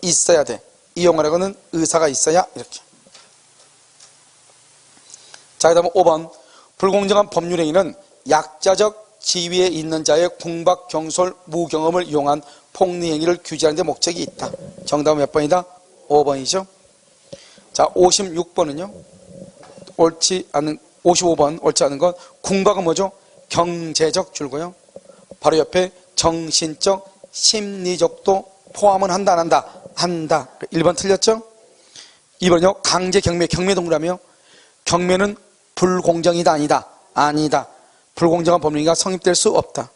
있어야 돼. 이용하려는 의사가 있어야 이렇게. 자, 그 다음에 5번 불공정한 법률행위는 약자적 지위에 있는 자의 궁박, 경솔, 무경험을 이용한 폭리행위를 규제하는 데 목적이 있다. 정답은 몇 번이다? 5번이죠. 자, 56번은요. 55번 옳지 않은 건 궁박은 뭐죠? 경제적 줄고요. 바로 옆에 정신적, 심리적도 포함은 한다 안 한다? 한다. 1번 틀렸죠? 2번요. 강제 경매 동그라미요. 경매는 불공정이다 아니다? 아니다. 불공정한 법률행위가 성립될 수 없다.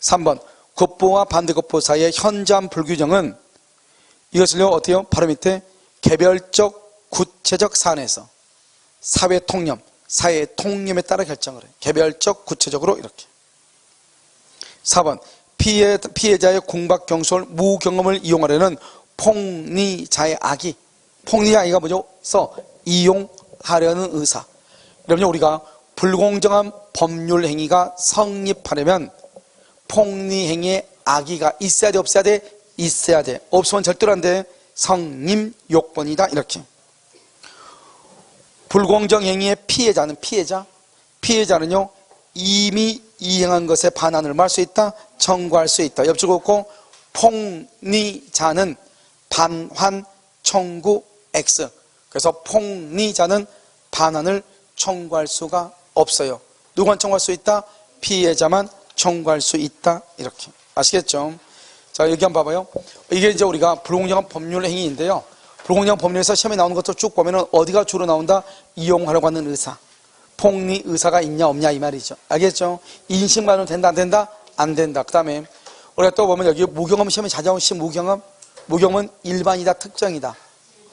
3번 급부와 반대급부 사이의 현저한 불규정은 이것을요 어때요? 바로 밑에 개별적 구체적 사안에서 사회의 통념에 따라 결정을 해. 개별적 구체적으로 이렇게. 4번 피해자의 궁박, 경솔, 무경험을 이용하려는 폭리자의 악의. 폭리자가 뭐죠? 이용하려는 의사. 그러면 우리가 불공정한 법률 행위가 성립하려면 폭리행위에 악의가 있어야 돼, 없어야 돼? 있어야 돼. 없으면 절대로 안 돼. 성님 요건이다. 이렇게. 불공정 행위의 피해자는 피해자는요 이미 이행한 것에 반환을 말 수 있다, 청구할 수 있다. 옆줄 긋고 폭리자는 반환 청구 X. 그래서 폭리자는 반환을 청구할 수가 없어요. 누구만 청구할 수 있다? 피해자만 청구할 수 있다. 이렇게. 아시겠죠? 자, 여기 한번 봐봐요. 이게 이제 우리가 불공정한 법률 행위인데요. 불공정한 법률에서 시험에 나오는 것도 쭉 보면은 어디가 주로 나온다? 이용하려고 하는 의사. 폭리 의사가 있냐 없냐 이 말이죠. 알겠죠? 인식만으로 된다 안 된다? 안 된다. 그 다음에 우리가 또 보면 여기 무경험 시험에 찾아오신 무경험. 무경험은 일반이다, 특정이다.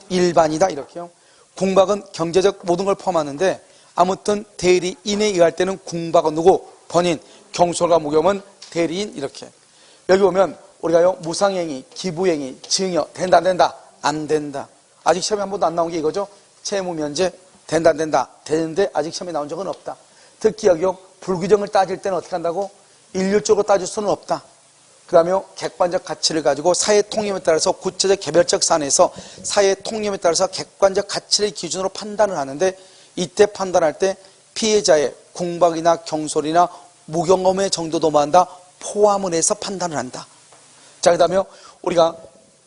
일반이다 이렇게요. 궁박은 경제적 모든 걸 포함하는데 아무튼 대리인에 의할 때는 궁박은 누구? 본인. 경솔과 무경험은 대리인 이렇게. 여기 보면 우리가요 무상행위, 기부행위, 증여 된다 안 된다? 안 된다. 아직 시험에 한 번도 안 나온 게 이거죠. 채무면제 된다 안 된다? 되는데 아직 시험에 나온 적은 없다. 특히 여기요 불규정을 따질 때는 어떻게 한다고? 일률적으로 따질 수는 없다. 그 다음에 객관적 가치를 가지고 사회 통념에 따라서 구체적 개별적 사안에서 사회 통념에 따라서 객관적 가치를 기준으로 판단을 하는데 이때 판단할 때 피해자의 궁박이나 경솔이나 무경험의 정도도 뭐한다? 포함을 해서 판단을 한다. 자, 그 다음에 우리가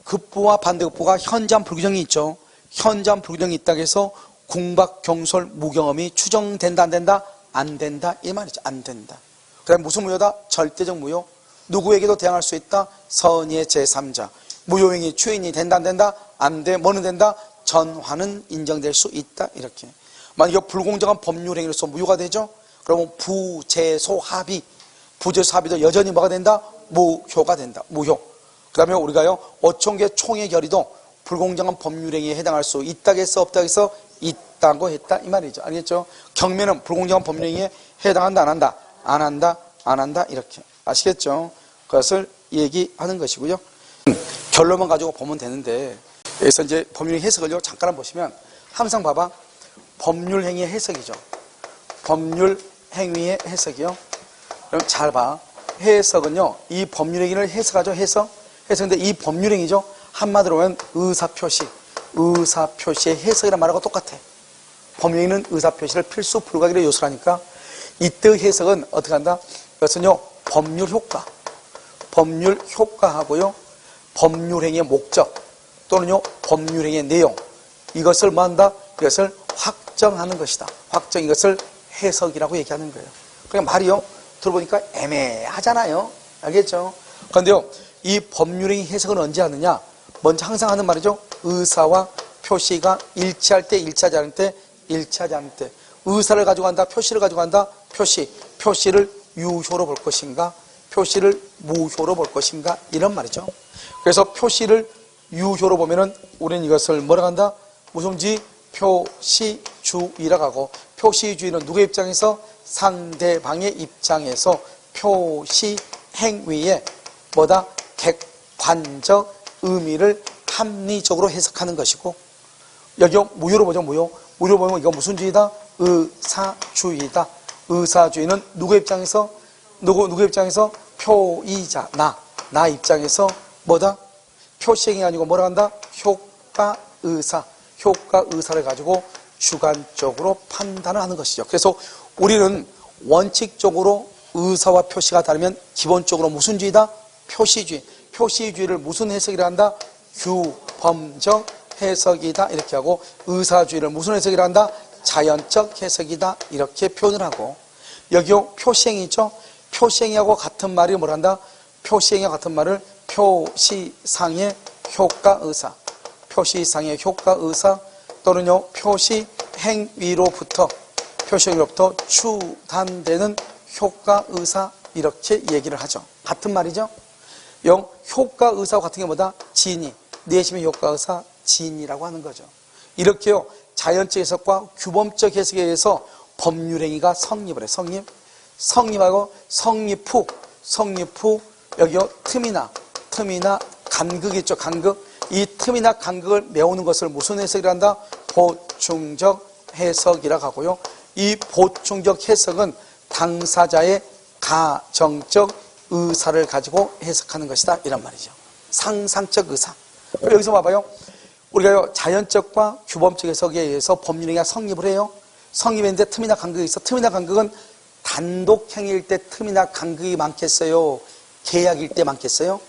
급부와 반대급부가 현저한 불규정이 있죠. 현저한 불규정이 있다고 해서 궁박, 경솔, 무경험이 추정된다 안 된다? 안 된다 이 말이죠. 안 된다. 그 다음에 무슨 무효다? 절대적 무효. 누구에게도 대항할 수 있다? 선의의 제3자. 무효행위, 추행이 된다 안 된다? 안 돼. 뭐는 된다? 전화는 인정될 수 있다. 이렇게. 만약에 불공정한 법률행위로서 무효가 되죠? 그러면 부재소합의. 부재소합의도 여전히 뭐가 된다? 무효가 된다. 무효. 그 다음에 우리가요 5촌계 총회 결의도 불공정한 법률행위에 해당할 수 있다고 해서 없다고 해서 있다고 했다 이 말이죠. 알겠죠? 경매는 불공정한 법률행위에 해당한다 안 한다? 안 한다 안 한다 이렇게. 아시겠죠? 그것을 얘기하는 것이고요. 결론만 가지고 보면 되는데 여기서 이제 법률 해석을요 잠깐 한번 보시면 항상 봐봐. 법률 행위의 해석이죠. 법률 행위의 해석이요. 그럼 잘 봐. 해석은요 이 법률 행위를 해석하죠. 해석인데 이 법률 행위죠. 한마디로 하면 의사표시. 의사표시의 해석이란 말하고 똑같아. 법률 행위는 의사표시를 필수 불가결의 요소라니까 이때 해석은 어떻게 한다? 그것은요 법률 효과. 법률 효과하고요 법률 행위의 목적 또는요 법률 행위의 내용 이것을 뭐 한다? 이것을 확정하는 것이다. 확정 이것을 해석이라고 얘기하는 거예요. 그러니까 말이요 들어보니까 애매하잖아요. 알겠죠? 그런데요 이 법률 행위 해석은 언제 하느냐? 먼저 항상 하는 말이죠. 의사와 표시가 일치할 때, 일치하지 않을 때, 일치하지 않을 때. 의사를 가지고 간다, 표시를 가지고 간다, 표시를 유효로 볼 것인가, 표시를 무효로 볼 것인가, 이런 말이죠. 그래서 표시를 유효로 보면은 우리는 이것을 뭐라고 한다? 무슨지 표시주의라고 하고, 표시주의는 누구의 입장에서? 상대방의 입장에서 표시 행위에 뭐다? 객관적 의미를 합리적으로 해석하는 것이고, 여기 무효로 보죠. 무효로 보면 이거 무슨 주의다? 의사주의다. 의사주의는 누구 입장에서? 누구 입장에서? 표의자, 나 입장에서 뭐다? 표시행위 아니고 뭐라 한다? 효과의사를 가지고 주관적으로 판단을 하는 것이죠. 그래서 우리는 원칙적으로 의사와 표시가 다르면 기본적으로 무슨 주의다? 표시주의. 표시주의를 무슨 해석이라 한다? 규범적 해석이다 이렇게 하고, 의사주의를 무슨 해석이라 한다? 자연적 해석이다 이렇게 표현을 하고, 여기요 표시행위 있죠? 표시행위하고 같은 말이 뭘 한다? 표시행위와 같은 말을 표시상의 효과의사, 표시상의 효과의사 또는요 표시행위로부터 추단되는 효과의사 이렇게 얘기를 하죠. 같은 말이죠. 효과의사와 같은 게 뭐다? 진위, 내심의 효과의사 진이라고 하는 거죠. 이렇게요 자연적 해석과 규범적 해석에 의해서 법률행위가 성립을 해. 성립하고 성립 후 여기요 틈이나 간극이 있죠. 간극. 이 틈이나 간극을 메우는 것을 무슨 해석이라 한다? 보충적 해석이라고 하고요. 이 보충적 해석은 당사자의 가정적 의사를 가지고 해석하는 것이다 이런 말이죠. 상상적 의사. 여기서 봐봐요. 우리가 자연적과 규범적 해석에 의해서 법률행위가 성립을 해요. 성립했는데 틈이나 간극이 있어. 틈이나 간극은 단독행위일 때 틈이나 간극이 많겠어요? 계약일 때 많겠어요?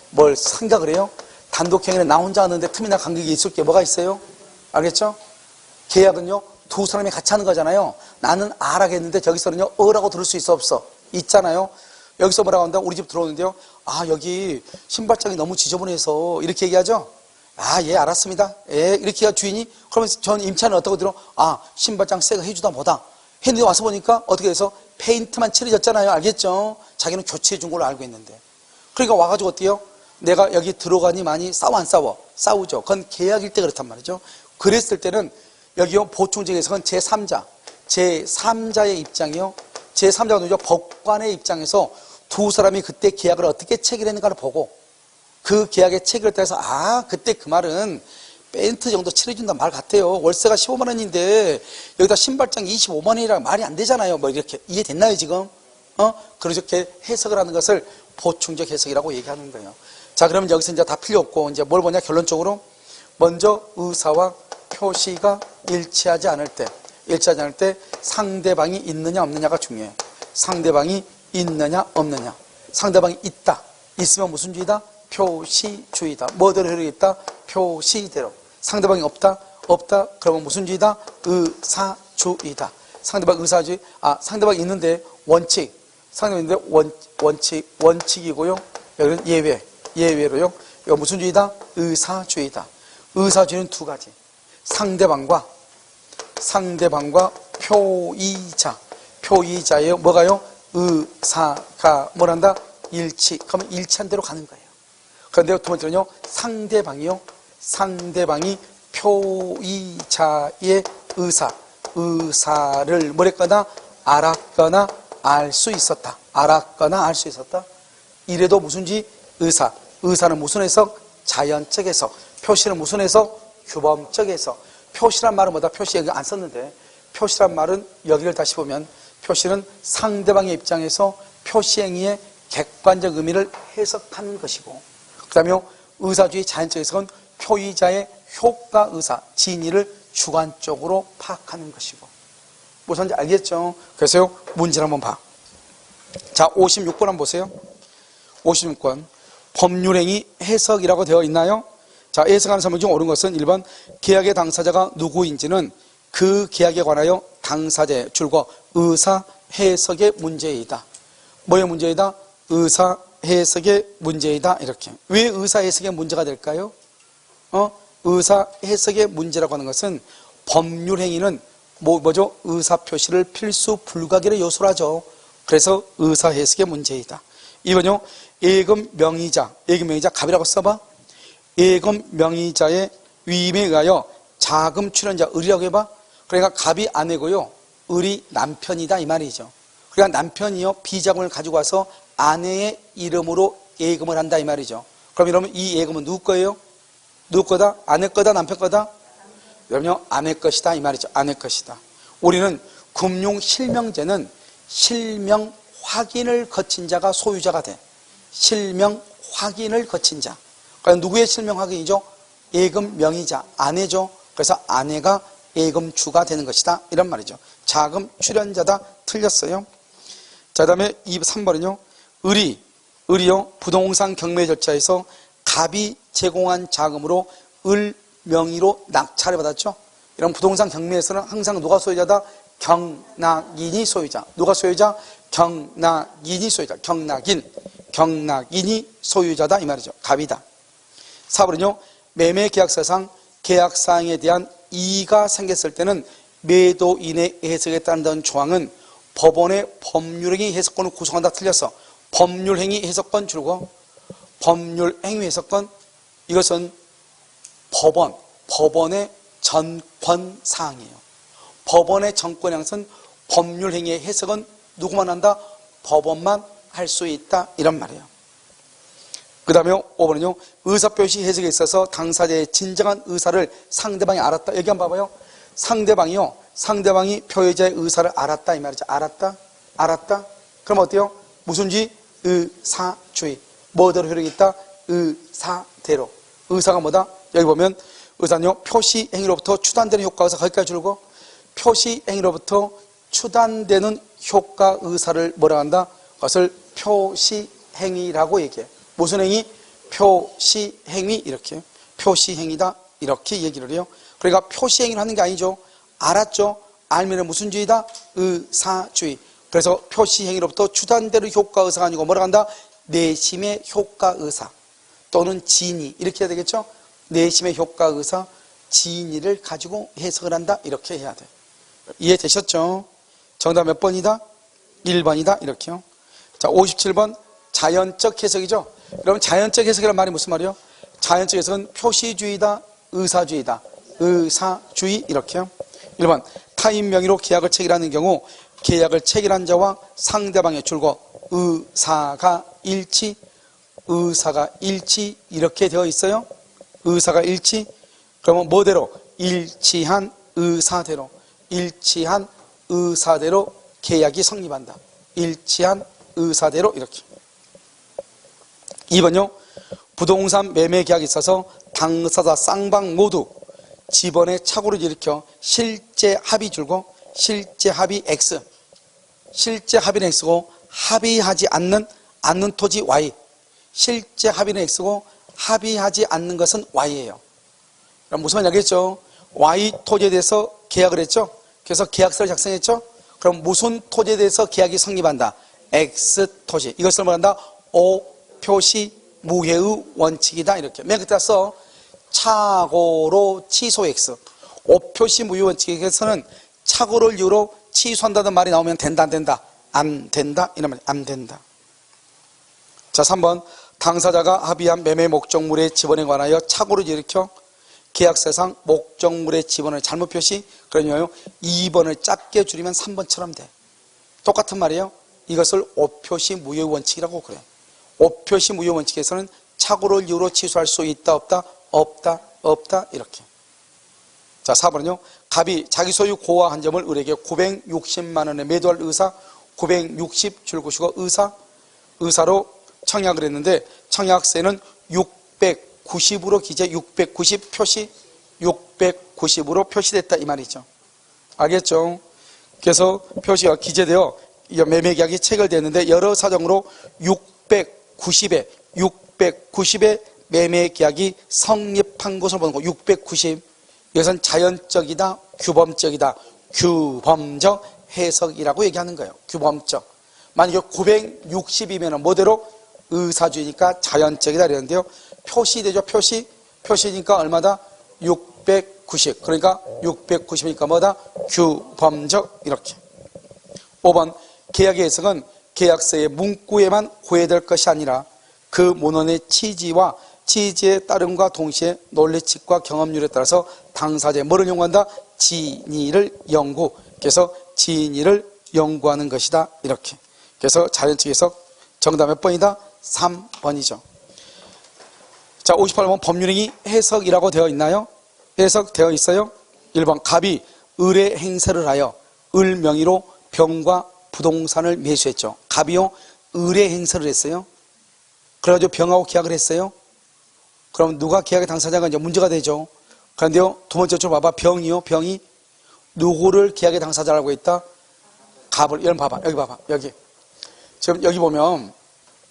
뭘 생각을 해요? 단독행위는 나 혼자 하는데 틈이나 간극이 있을 게 뭐가 있어요? 알겠죠? 계약은요, 두 사람이 같이 하는 거잖아요. 나는 A라고 했는데 저기서는요, Ö라고 들을 수 있어, 없어? 있잖아요. 여기서 뭐라고 한다? 우리 집 들어오는데요. 아, 여기 신발장이 너무 지저분해서 이렇게 얘기하죠? 아, 예, 알았습니다. 예, 이렇게 해야 주인이, 그러면 전 임차는 어떻게 들어? 아, 신발장 새거 해주다 뭐다. 했는데 와서 보니까 어떻게 해서 페인트만 칠해졌잖아요. 알겠죠? 자기는 교체해 준 걸로 알고 있는데. 그러니까 와가지고 어때요? 내가 여기 들어가니 많이 싸워 안 싸워? 싸우죠. 그건 계약일 때 그렇단 말이죠. 그랬을 때는 여기요 보충적 해석은 제3자의 입장이요. 제3자가 누구죠? 법관의 입장에서 두 사람이 그때 계약을 어떻게 체결했는가를 보고 그 계약의 체결에 따라서 아 그때 그 말은 페인트 정도 칠해준다는 말 같아요. 월세가 15만 원인데 여기다 신발장 25만 원이라 말이 안 되잖아요. 뭐 이렇게 이해됐나요 지금? 그렇게 해석을 하는 것을 보충적 해석이라고 얘기하는 거예요. 자, 그러면 여기서 이제 다 필요 없고 이제 뭘 보냐 결론적으로 먼저 의사와 표시가 일치하지 않을 때 상대방이 있느냐 없느냐가 중요해요. 상대방이 있느냐 없느냐. 상대방이 있다. 있으면 무슨 주의다? 표시주의다. 뭐대로 흐르겠다? 표시대로. 상대방이 없다? 없다. 그러면 무슨 주의다? 의사주의다. 상대방 의사주의. 아, 상대방이 있는데 원칙. 상대방이 있는데 원칙이고요. 여기는 예외로요. 이거 무슨 주의다? 의사주의다. 의사주의는 두 가지. 상대방과 표의자예요. 뭐가요? 의사가 뭐란다? 일치. 그러면 일치한 대로 가는 거예요. 그런데 두 번째는요. 상대방이 표의자의 의사를 뭐랬거나 알았거나 알 수 있었다. 이래도 무슨지 의사는 무슨 해석? 자연적 해석. 표시는 무슨 해석? 규범적 해석. 표시란 말은 뭐다? 표시 여기 안 썼는데 표시란 말은 여기를 다시 보면 표시는 상대방의 입장에서 표시행위의 객관적 의미를 해석하는 것이고 그 다음에 의사주의 자연적 해석은 표의자의 효과 의사, 진의를 주관적으로 파악하는 것이고 무슨지 알겠죠? 그래서요 문제를 한번 봐. 자 56번 한번 보세요. 56번 법률행위 해석이라고 되어 있나요? 자, 해석하는 사문 중 옳은 것은 1번 계약의 당사자가 누구인지는 그 계약에 관하여 당사자의 줄과 의사 해석의 문제이다. 뭐의 문제이다? 의사 해석의 문제이다. 이렇게. 왜 의사 해석의 문제가 될까요? 의사 해석의 문제라고 하는 것은 법률 행위는 뭐죠? 의사 표시를 필수 불가결의 요소로 하죠. 그래서 의사 해석의 문제이다. 2번요. 예금 명의자 갑이라고 써봐. 예금 명의자의 위임에 의하여 자금 출연자 을이라고 해봐. 그러니까 갑이 아내고요. 을이 남편이다 이 말이죠. 그러니까 남편이요 비자금을 가지고 와서 아내의 이름으로 예금을 한다 이 말이죠. 그럼 이러면 이 예금은 누구 거예요? 누구 거다? 아내 거다? 남편 거다? 여러분요 아내 것이다 이 말이죠. 아내 것이다. 우리는 금융실명제는 실명 확인을 거친 자가 소유자가 돼. 실명 확인을 거친 자. 그러니까 누구의 실명 확인이죠? 예금 명의자, 아내죠. 그래서 아내가 예금주가 되는 것이다. 이런 말이죠. 자금 출연자다. 틀렸어요. 자, 그 다음에 3번은요. 을이요. 부동산 경매 절차에서 갑이 제공한 자금으로 을 명의로 낙찰을 받았죠. 이런 부동산 경매에서는 항상 누가 소유자다? 경락인이 소유자. 누가 소유자? 경락인이 소유자. 경락인이 소유자다. 이 말이죠. 갑이다. 4번은요. 매매 계약서상 계약사항에 대한 이의가 생겼을 때는 매도인의 해석에 따른다는 조항은 법원의 법률행위 해석권을 구성한다. 틀렸어. 법률행위 해석권 줄고 법률행위 해석권 이것은 법원의 전권사항이에요. 법원의 전권량은 법률행위의 해석은 누구만 한다? 법원만 할 수 있다. 이런 말이에요. 그 다음에 5번은요. 의사표시 해석에 있어서 당사자의 진정한 의사를 상대방이 알았다. 여기 한번 봐봐요. 상대방이 표의자의 의사를 알았다 이 말이죠. 알았다? 그럼 어때요? 무슨 주의? 의사주의. 뭐대로 효력이 있다? 의사대로. 의사가 뭐다? 여기 보면 의사는요, 표시행위로부터 추단되는 효과의사, 거기까지 줄고, 표시행위로부터 추단되는 효과의사를 뭐라 한다? 그것을 표시행위라고 얘기해. 무슨 행위? 표시행위. 이렇게. 표시행위다. 이렇게 얘기를 해요. 그러니까 표시행위를 하는 게 아니죠. 알았죠? 알면은 무슨 주의다? 의사주의. 그래서 표시행위로부터 추단되는 효과의사가 아니고 뭐라 한다? 내심의 효과의사 또는 진의, 이렇게 해야 되겠죠? 내심의 효과의사, 진의를 가지고 해석을 한다. 이렇게 해야 돼. 이해되셨죠? 정답 몇 번이다? 1번이다. 이렇게요. 자, 57번 자연적 해석이죠. 여러분, 자연적 해석이란 말이 무슨 말이요? 자연적 해석은 표시주의다, 의사주의다. 의사주의. 이렇게요. 1번 타인 명의로 계약을 체결하는 경우 계약을 체결한 자와 상대방의 줄과 의사가 일치, 의사가 일치 이렇게 되어 있어요. 의사가 일치. 그러면 뭐대로? 일치한 의사대로. 일치한 의사대로 계약이 성립한다. 일치한 의사대로. 이렇게. 2번요. 부동산 매매 계약이 있어서 당사자 쌍방 모두 집원의 착오를 일으켜 실제 합의 줄고, 실제 합의 X, 실제 합의는 X고 합의하지 않는 토지 Y, 실제 합의는 X고 합의하지 않는 것은 Y예요. 그럼 무슨 말인지 알겠죠? Y 토지에 대해서 계약을 했죠. 그래서 계약서를 작성했죠. 그럼 무슨 토지에 대해서 계약이 성립한다? X 토지. 이것을 뭐한다? O 표시 무효의 원칙이다. 이렇게 맨 끝에 써. 착오로 취소 X. O 표시 무효 원칙에서는 착오를 이유로 취소한다는 말이 나오면 된다, 안 된다? 안 된다. 이런 말이 안 된다. 자, 3번 당사자가 합의한 매매 목적물의 지번에 관하여 착오를 일으켜 계약서상 목적물의 지번을 잘못 표시. 그러냐요 2번을 짧게 줄이면 3번처럼 돼. 똑같은 말이에요. 이것을 오표시 무효 원칙이라고 그래. 오표시 무효 원칙에서는 착오를 이유로 취소할 수 있다, 없다? 없다, 없다. 이렇게. 자, 4번은요. 갑이 자기 소유 고와 한 점을 을에게 960만 원에 매도할 의사, 960 줄구시고 의사로 청약을 했는데 청약세는 690으로 기재, 690 표시, 690으로 표시됐다 이 말이죠. 알겠죠? 그래서 표시가 기재되어 매매계약이 체결됐는데 여러 사정으로 690의 매매계약이 성립한 것을 보는 거. 690. 이것은 자연적이다, 규범적이다. 규범적 해석이라고 얘기하는 거예요. 규범적. 만약에 960이면 뭐대로? 의사주의니까 자연적이다 이랬는데요. 표시되죠. 표시니까 얼마다? 690. 그러니까 690이니까 뭐다? 규범적. 이렇게. 5번 계약의 해석은 계약서의 문구에만 고해될 것이 아니라 그 문헌의 취지와 취지에 따름과 동시에 논리칙과 경험률에 따라서 당사자의 뭐를 연구한다? 진의를 연구. 그래서 진의를 연구하는 것이다. 이렇게. 그래서 자연적 해석 정답 몇 번이다? 3번이죠. 자, 58번 법률행위 해석이라고 되어 있나요? 해석되어 있어요. 1번 갑이 을의 행세를 하여 을 명의로 병과 부동산을 매수했죠. 갑이요 을의 행세를 했어요. 그래가지고 병하고 계약을 했어요. 그럼 누가 계약의 당사자가 이제 문제가 되죠. 그런데요, 두 번째 줄 봐봐. 병이 누구를 계약의 당사자라고 했다? 갑을. 여러분 봐봐. 여기 봐봐. 여기. 지금 여기 보면,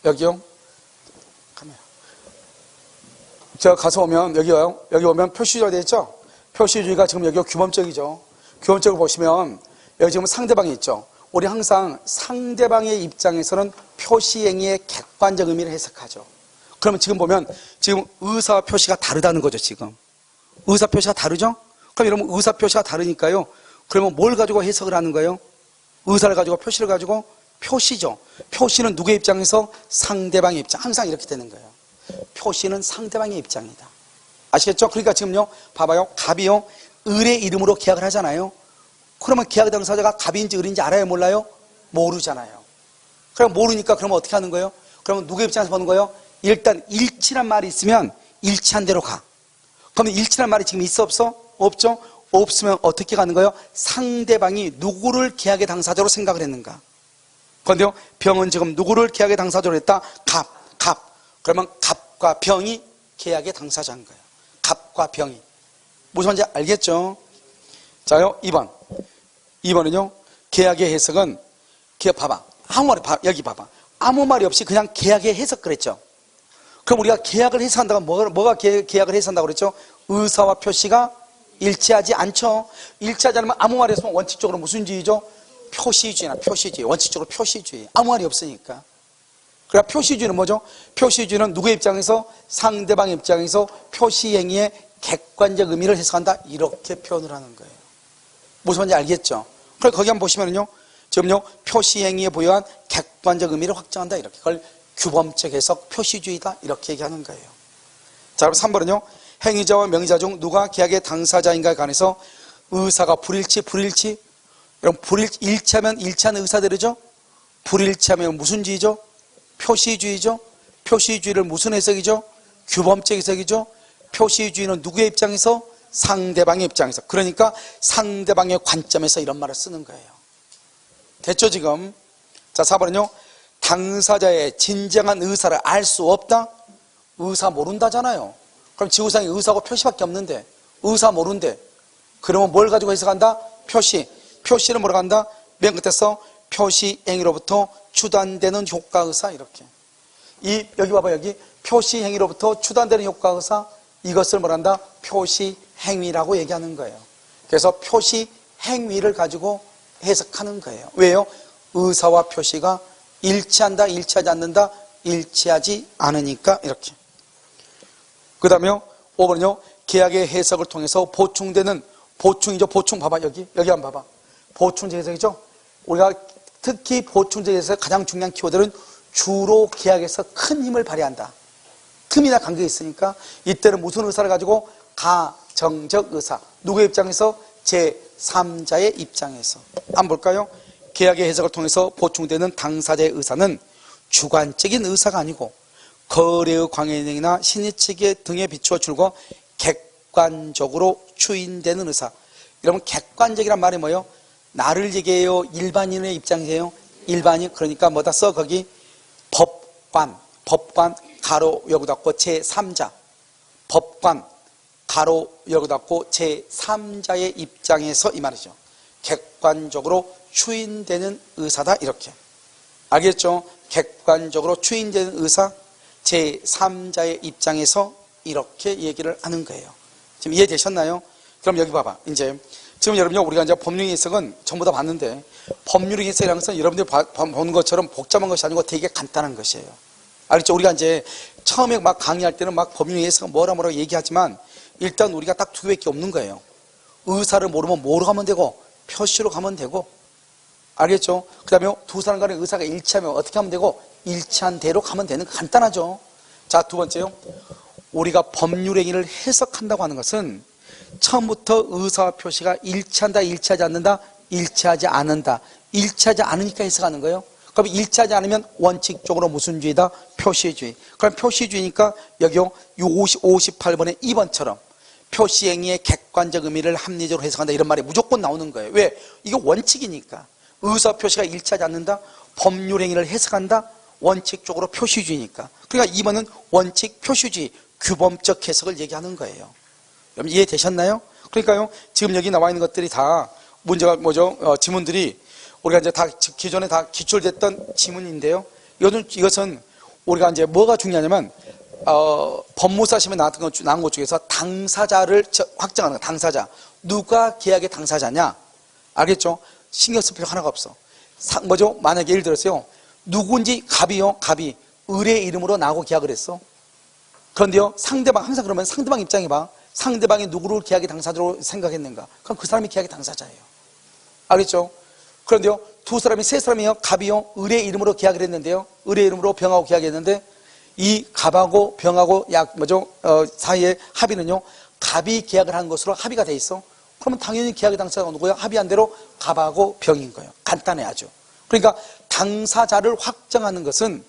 여기요. 카메라. 제가 가서 오면, 여기요. 여기 오면 표시주의가 되어 있죠? 표시주의가 지금 여기 규범적이죠. 규범적으로 보시면, 여기 지금 상대방이 있죠. 우리 항상 상대방의 입장에서는 표시행위의 객관적 의미를 해석하죠. 그러면 지금 보면 지금 의사 표시가 다르다는 거죠. 지금 의사 표시가 다르죠. 그럼 여러분 의사 표시가 다르니까요. 그러면 뭘 가지고 해석을 하는 거예요? 의사를 가지고 표시를 가지고 표시죠. 표시는 누구의 입장에서? 상대방의 입장. 항상 이렇게 되는 거예요. 표시는 상대방의 입장이다. 아시겠죠? 그러니까 지금요 봐봐요. 갑이요 을의 이름으로 계약을 하잖아요. 그러면 계약 당사자가 갑인지 을인지 알아요? 몰라요? 모르잖아요. 그럼 모르니까 그러면 어떻게 하는 거예요? 그러면 누구의 입장에서 보는 거예요? 일단 일치란 말이 있으면 일치한 대로 가. 그러면 일치란 말이 지금 있어 없어? 없죠? 없으면 어떻게 가는 거예요? 상대방이 누구를 계약의 당사자로 생각을 했는가? 그런데요, 병은 지금 누구를 계약의 당사자로 했다? 갑. 그러면 갑과 병이 계약의 당사자인 거예요. 갑과 병이. 무슨 말인지 알겠죠? 자요, 2번. 2번은요, 계약의 해석은, 봐봐. 아무 말이, 여기 봐봐. 아무 말이 없이 그냥 계약의 해석 그랬죠. 그럼 우리가 계약을 해석한다고, 뭐가 계약을 해석한다고 그랬죠? 의사와 표시가 일치하지 않죠. 일치하지 않으면 아무 말이 없으면 원칙적으로 무슨 주의죠? 표시주의나 표시주의. 원칙적으로 표시주의. 아무 말이 없으니까. 그러니까 표시주의는 뭐죠? 표시주의는 누구의 입장에서? 상대방의 입장에서 표시행위의 객관적 의미를 해석한다. 이렇게 표현을 하는 거예요. 무슨 말인지 알겠죠? 그럼 거기 한번 보시면요. 지금요, 표시행위에 부여한 객관적 의미를 확정한다. 이렇게. 그걸 규범적 해석, 표시주의다. 이렇게 얘기하는 거예요. 자, 그럼 3번은요. 행위자와 명의자 중 누가 계약의 당사자인가에 관해서 의사가 불일치. 여러분, 일치하면 일치하는 의사들이죠? 불일치하면 무슨 주의죠? 표시주의죠? 표시주의를 무슨 해석이죠? 규범적 해석이죠? 표시주의는 누구의 입장에서? 상대방의 입장에서. 그러니까 상대방의 관점에서 이런 말을 쓰는 거예요. 됐죠, 지금? 자, 4번은요. 당사자의 진정한 의사를 알 수 없다? 의사 모른다잖아요. 그럼 지구상에 의사하고 표시밖에 없는데, 의사 모른대. 그러면 뭘 가지고 해석한다? 표시. 표시를 뭐라고 한다? 맨 끝에서 표시행위로부터 추단되는 효과의사. 이렇게. 여기 봐봐, 여기. 표시행위로부터 추단되는 효과의사. 이것을 뭐라 한다? 표시행위라고 얘기하는 거예요. 그래서 표시행위를 가지고 해석하는 거예요. 왜요? 의사와 표시가 일치한다, 일치하지 않는다? 일치하지 않으니까 이렇게. 그 다음에요, 5번은요, 계약의 해석을 통해서 보충되는, 보충이죠. 보충 봐봐, 여기 한번 봐봐. 보충적 해석이죠. 우리가 특히 보충적 해석의 가장 중요한 키워드는 주로 계약에서 큰 힘을 발휘한다. 틈이나 간격이 있으니까 이때는 무슨 의사를 가지고? 가정적 의사. 누구의 입장에서? 제3자의 입장에서. 한번 볼까요? 계약의 해석을 통해서 보충되는 당사자의 의사는 주관적인 의사가 아니고 거래의 광해행위나 신의체계 등에 비추어 줄고 객관적으로 추인되는 의사. 여러분, 객관적이란 말이 뭐예요? 나를 얘기해요? 일반인의 입장이에요? 일반인. 그러니까 뭐다 써? 거기 법관 가로 열고 닫고 제3자. 법관 가로 열고 닫고 제3자의 입장에서 이 말이죠. 객관적으로 추인되는 의사다. 이렇게. 알겠죠? 객관적으로 추인되는 의사, 제3자의 입장에서 이렇게 얘기를 하는 거예요. 지금 이해되셨나요? 그럼 여기 봐봐. 이제 지금 여러분요, 우리가 이제 법률 해석은 전부 다 봤는데, 법률 해석이라는 것은 여러분들이 보는 것처럼 복잡한 것이 아니고 되게 간단한 것이에요. 알겠죠? 우리가 이제 처음에 막 강의할 때는 막 법률 해석은 뭐라 얘기하지만, 일단 우리가 딱 두 개밖에 없는 거예요. 의사를 모르면 뭐로 가면 되고, 표시로 가면 되고, 알겠죠? 그 다음에 두 사람 간의 의사가 일치하면 어떻게 하면 되고, 일치한 대로 가면 되는 거 간단하죠. 자, 두 번째요. 우리가 법률 행위를 해석한다고 하는 것은 처음부터 의사와 표시가 일치한다, 일치하지 않는다, 일치하지 않는다. 일치하지 않으니까 해석하는 거예요. 그럼 일치하지 않으면 원칙적으로 무슨 주의다? 표시주의. 그럼 표시주의니까 여기요, 58번의 2번처럼 표시행위의 객관적 의미를 합리적으로 해석한다, 이런 말이 무조건 나오는 거예요. 왜? 이게 원칙이니까. 의사와 표시가 일치하지 않는다, 법률 행위를 해석한다, 원칙적으로 표시주의니까. 그러니까 2번은 원칙 표시주의, 규범적 해석을 얘기하는 거예요. 여러분 이해되셨나요? 그러니까요, 지금 여기 나와 있는 것들이 다 문제가 뭐죠? 지문들이 우리가 이제 다 기존에 다 기출됐던 지문인데요. 이것은 우리가 이제 뭐가 중요하냐면, 법무사 시험에 나온 것 중에서 당사자를 확정하는 거예요. 당사자. 누가 계약의 당사자냐? 알겠죠? 신경 쓸 필요 하나가 없어. 뭐죠? 만약에 예를 들어서요, 누군지 갑이 을의 이름으로 나하고 계약을 했어. 그런데요, 상대방, 항상 그러면 상대방 입장에 봐. 상대방이 누구를 계약의 당사자로 생각했는가? 그럼 그 사람이 계약의 당사자예요. 알겠죠? 그런데요, 세 사람이요, 갑이요, 을의 이름으로 계약을 했는데요, 을의 이름으로 병하고 계약했는데, 이 갑하고 병하고 사이의 합의는요, 갑이 계약을 한 것으로 합의가 돼 있어. 그러면 당연히 계약의 당사자가 누구예요? 합의한 대로 갑하고 병인 거예요. 간단해 아주. 그러니까 당사자를 확정하는 것은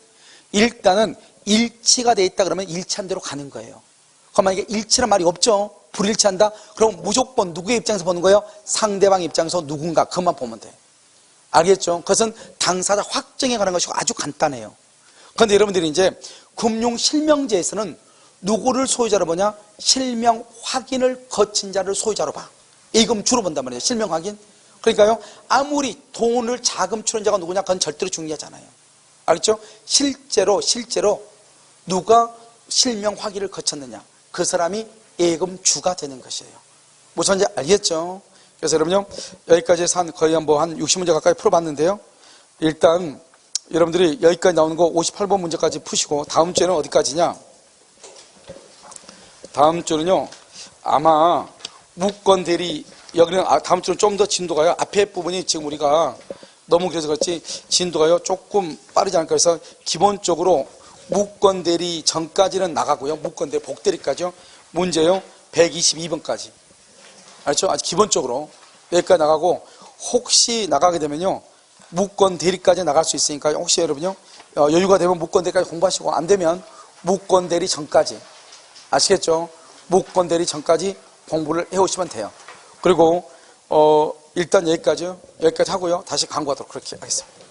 일단은 일치가 돼 있다 그러면 일치한 대로 가는 거예요. 그럼 만약에 일치란 말이 없죠? 불일치한다? 그럼 무조건 누구의 입장에서 보는 거예요? 상대방 입장에서 누군가, 그것만 보면 돼. 알겠죠? 그것은 당사자 확정에 관한 것이고 아주 간단해요. 그런데 여러분들이 이제 금융실명제에서는 누구를 소유자로 보냐? 실명 확인을 거친 자를 소유자로 봐. 예금 주로 본단 말이에요. 실명 확인. 그러니까요, 아무리 돈을 자금 출연자가 누구냐, 그건 절대로 중요하지 않아요. 알겠죠? 실제로 누가 실명 확인을 거쳤느냐, 그 사람이 예금주가 되는 것이에요. 무슨 말인지 알겠죠? 그래서 여러분요, 여기까지 해서 거의 한 60문제 가까이 풀어봤는데요. 일단 여러분들이 여기까지 나오는 거 58번 문제까지 푸시고, 다음 주에는 어디까지냐? 다음 주는요, 아마 무권대리, 여기는 다음 주는 좀 더 진도가요, 앞에 부분이 지금 우리가 너무 그래서 그렇지 진도가요 조금 빠르지 않을까 해서 기본적으로 무권대리 전까지는 나가고요, 무권대리 복대리까지요, 문제요 122번까지. 알죠? 아주 기본적으로 여기까지 나가고, 혹시 나가게 되면요, 무권대리까지 나갈 수 있으니까 혹시 여러분요, 여유가 되면 무권대리까지 공부하시고, 안 되면 무권대리 전까지, 아시겠죠? 무권대리 전까지 공부를 해오시면 돼요. 그리고 일단 여기까지 하고요, 다시 강구하도록 그렇게 하겠습니다.